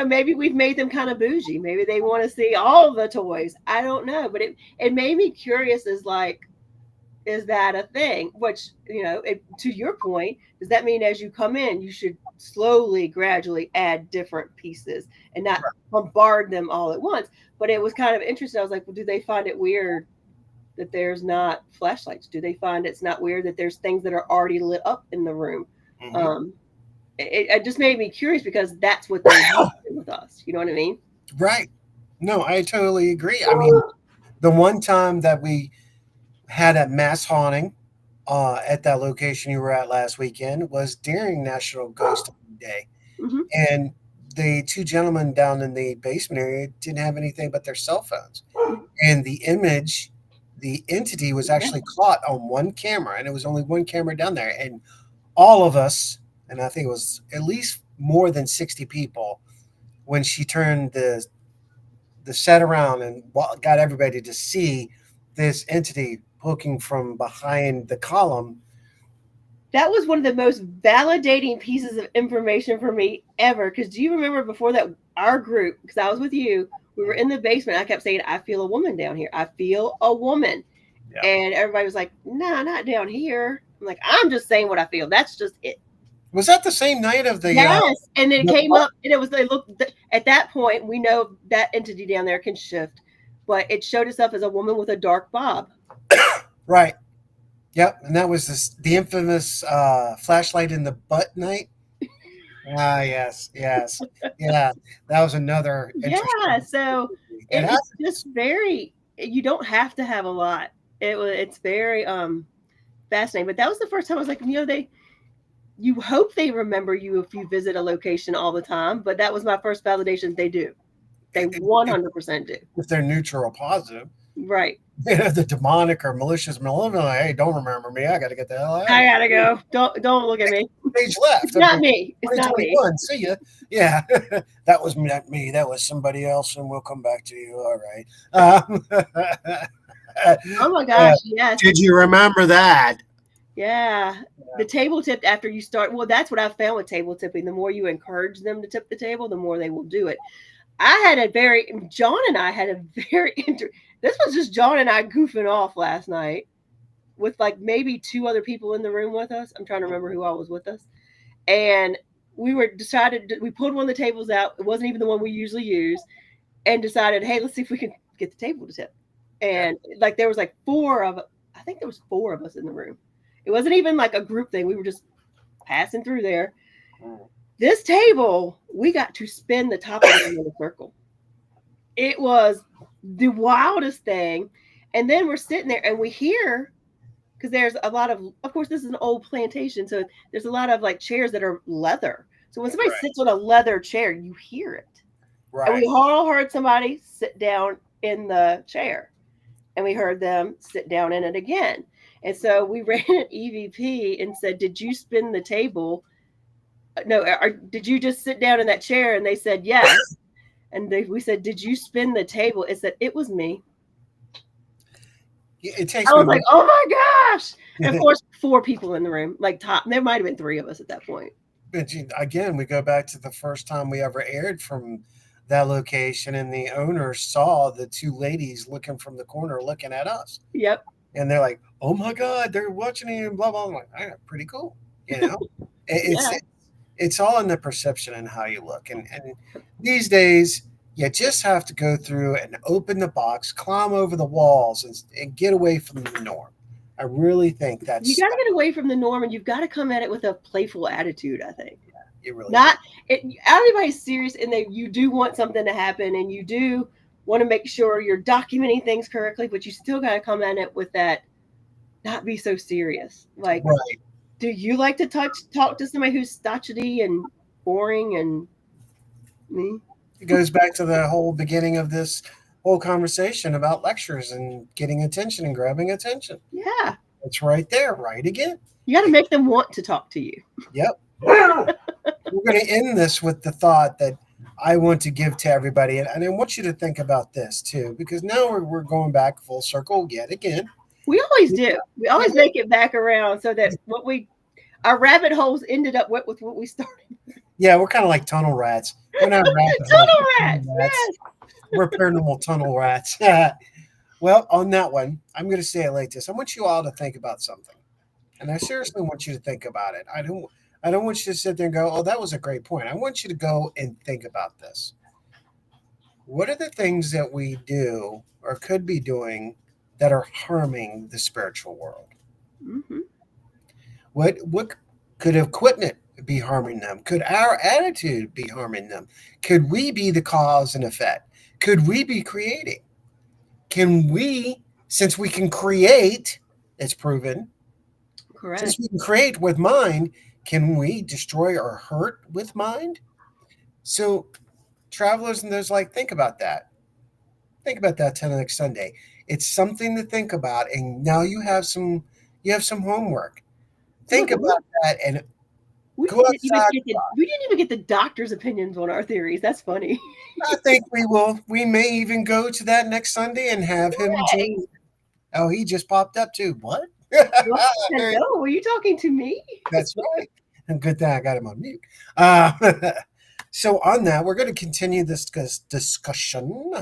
Maybe we've made them kind of bougie. Maybe they want to see all the toys. I don't know. But it made me curious as like, is that a thing? Which, to your point, does that mean as you come in, you should slowly, gradually add different pieces and not bombard them all at once? But it was kind of interesting. I was like, well, do they find it weird that there's not flashlights? Do they find it's not weird that there's things that are already lit up in the room? Mhm. It just made me curious because that's what they're doing with us. You know what I mean? Right. No, I totally agree. I mean, the one time that we had a mass haunting at that location you were at last weekend was during National Ghost Hunting Day. Mm-hmm. And the two gentlemen down in the basement area didn't have anything but their cell phones. And the image, the entity was actually caught on one camera, and it was only one camera down there. And all of us, and I think it was at least more than 60 people, when she turned the set around and got everybody to see this entity poking from behind the column. That was one of the most validating pieces of information for me ever. Because do you remember before that, our group, because I was with you, we were in the basement. I kept saying, I feel a woman down here. I feel a woman. Yeah. And everybody was like, nah, not down here. I'm like, I'm just saying what I feel. That's just it. Was that the same night of the? Yes. And then it the- came up, and it was, they looked, at that point, we know that entity down there can shift. But it showed itself as a woman with a dark bob. Right. Yep. And that was the infamous flashlight in the butt night. Ah, yes. Yes. Yeah. That was another. Yeah. So it's just very, you don't have to have a lot. It's very fascinating. But that was the first time I was like, you hope they remember you if you visit a location all the time. But that was my first validation. They do. They 100% do. If they're neutral or positive. Right. The demonic or malicious malevolent, hey, don't remember me. I got to get the hell out. I gotta go. Don't look at me. Stage left. It's not me. It's not me. See ya. Yeah, that was not me. That was somebody else, and we'll come back to you. All right. Oh my gosh! Yes. Did you remember that? Yeah. The table tip after you start. Well, that's what I found with table tipping. The more you encourage them to tip the table, the more they will do it. John and I had a very this was just John and I goofing off last night with like maybe two other people in the room with us. I'm trying to remember who all was with us. And we pulled one of the tables out. It wasn't even the one we usually use, and decided, hey, let's see if we can get the table to tip. And like there was like four of us in the room. It wasn't even like a group thing. We were just passing through there. This table, we got to spin the top of it in a circle. It was the wildest thing. And then we're sitting there and we hear, because there's a lot of course, this is an old plantation. So there's a lot of like chairs that are leather. So when somebody sits on a leather chair, you hear it. Right. And we all heard somebody sit down in the chair. And we heard them sit down in it again. And so we ran an EVP and said, did you spin the table? No, did you just sit down in that chair? And they said, yes. And we said, did you spin the table? It said, it was me. I was like, oh my gosh. And of course, 4 people in the room, like there might have been 3 of us at that point. But again, we go back to the first time we ever aired from that location, and the owner saw the 2 ladies looking from the corner looking at us. Yep. And they're like, oh my God, they're watching you and blah, blah. I'm like, all right, pretty cool. It's all in the perception and how you look. And these days, you just have to go through and open the box, climb over the walls, and get away from the norm. I really think that's... You got to get away from the norm, and you've got to come at it with a playful attitude, I think. You really Not everybody's serious, and you do want something to happen, and you do want to make sure you're documenting things correctly, but you still got to come at it with that. Not be so serious. Like, right. do you like to talk to somebody who's stodgy and boring and me? It goes back to the whole beginning of this whole conversation about lectures and getting attention and grabbing attention. Yeah, It's right there, right again. you got to make them want to talk to you. Yep. We're going to end this with the thought that I want to give to everybody. And I want you to think about this too, because now we're going back full circle yet again. We always do. We always make it back around so that our rabbit holes ended up with what we started. Yeah, we're kind of like tunnel rats. We're not rabbit Tunnel holes, rats. Yes. We're paranormal tunnel rats. Well, on that one, I'm going to say it like this. I want you all to think about something. And I seriously want you to think about it. I don't want you to sit there and go, "Oh, that was a great point." I want you to go and think about this. What are the things that we do or could be doing that are harming the spiritual world? Mm-hmm. What could equipment be harming them? Could our attitude be harming them? Could we be the cause and effect? Could we be creating? Can we, since we can create, it's proven, Correct. since we can create with mind, can we destroy or hurt with mind? So, travelers and those like, think about that. Think about that till next Sunday. It's something to think about, and now you have some homework. Think Look, about that and we go didn't, even outside. we didn't even get the doctor's opinions on our theories. That's funny. I think we will. We may even go to that next Sunday and have him join. Oh, he just popped up too. What? Hello, were you talking to me? That's right. And good thing I got him on mute. So on that, we're going to continue this discussion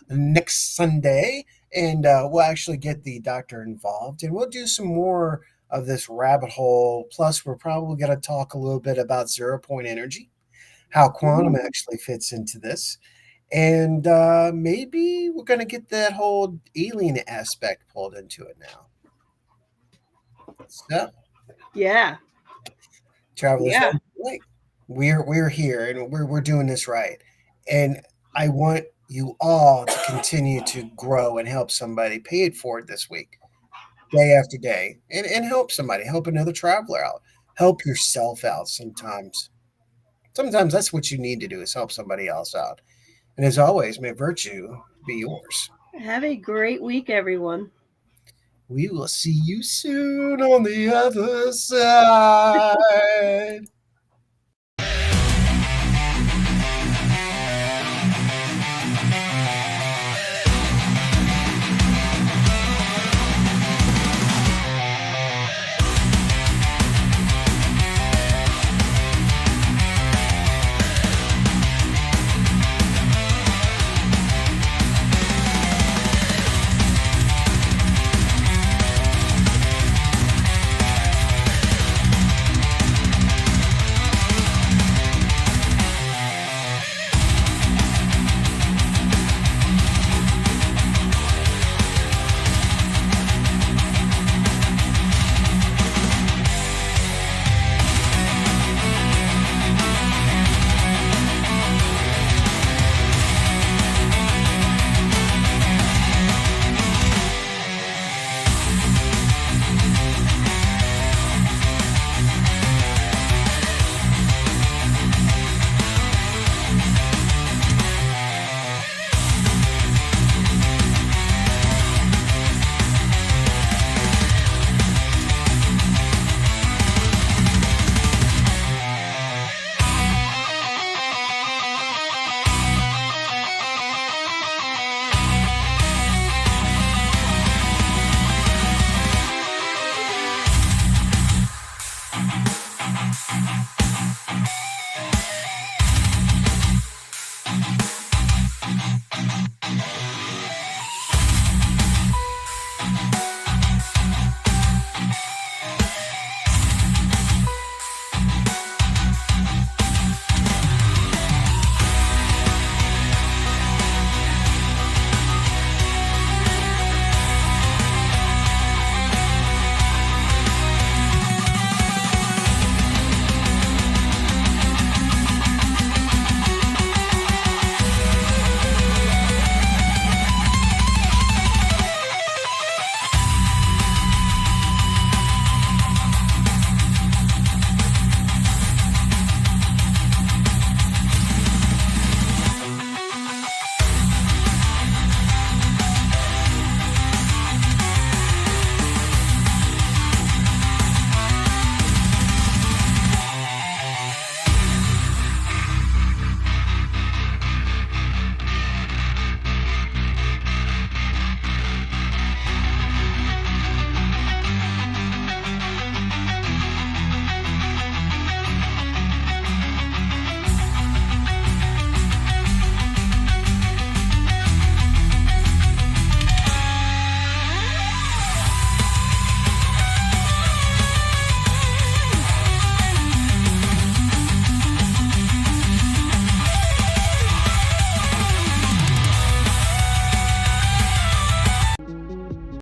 next Sunday, and we'll actually get the doctor involved, and we'll do some more of this rabbit hole. Plus, we're probably going to talk a little bit about 0 point energy, how quantum actually fits into this, and maybe we're going to get that whole alien aspect pulled into it now. So, Yeah. travelers, Yeah. like, we're here and we're doing this right, and I want you all to continue to grow and help somebody. Pay it forward this week, day after day, and help somebody, help another traveler out, help yourself out. Sometimes that's what you need to do, is help somebody else out. And as always, may virtue be yours. Have a great week, everyone. We will see you soon on the other side.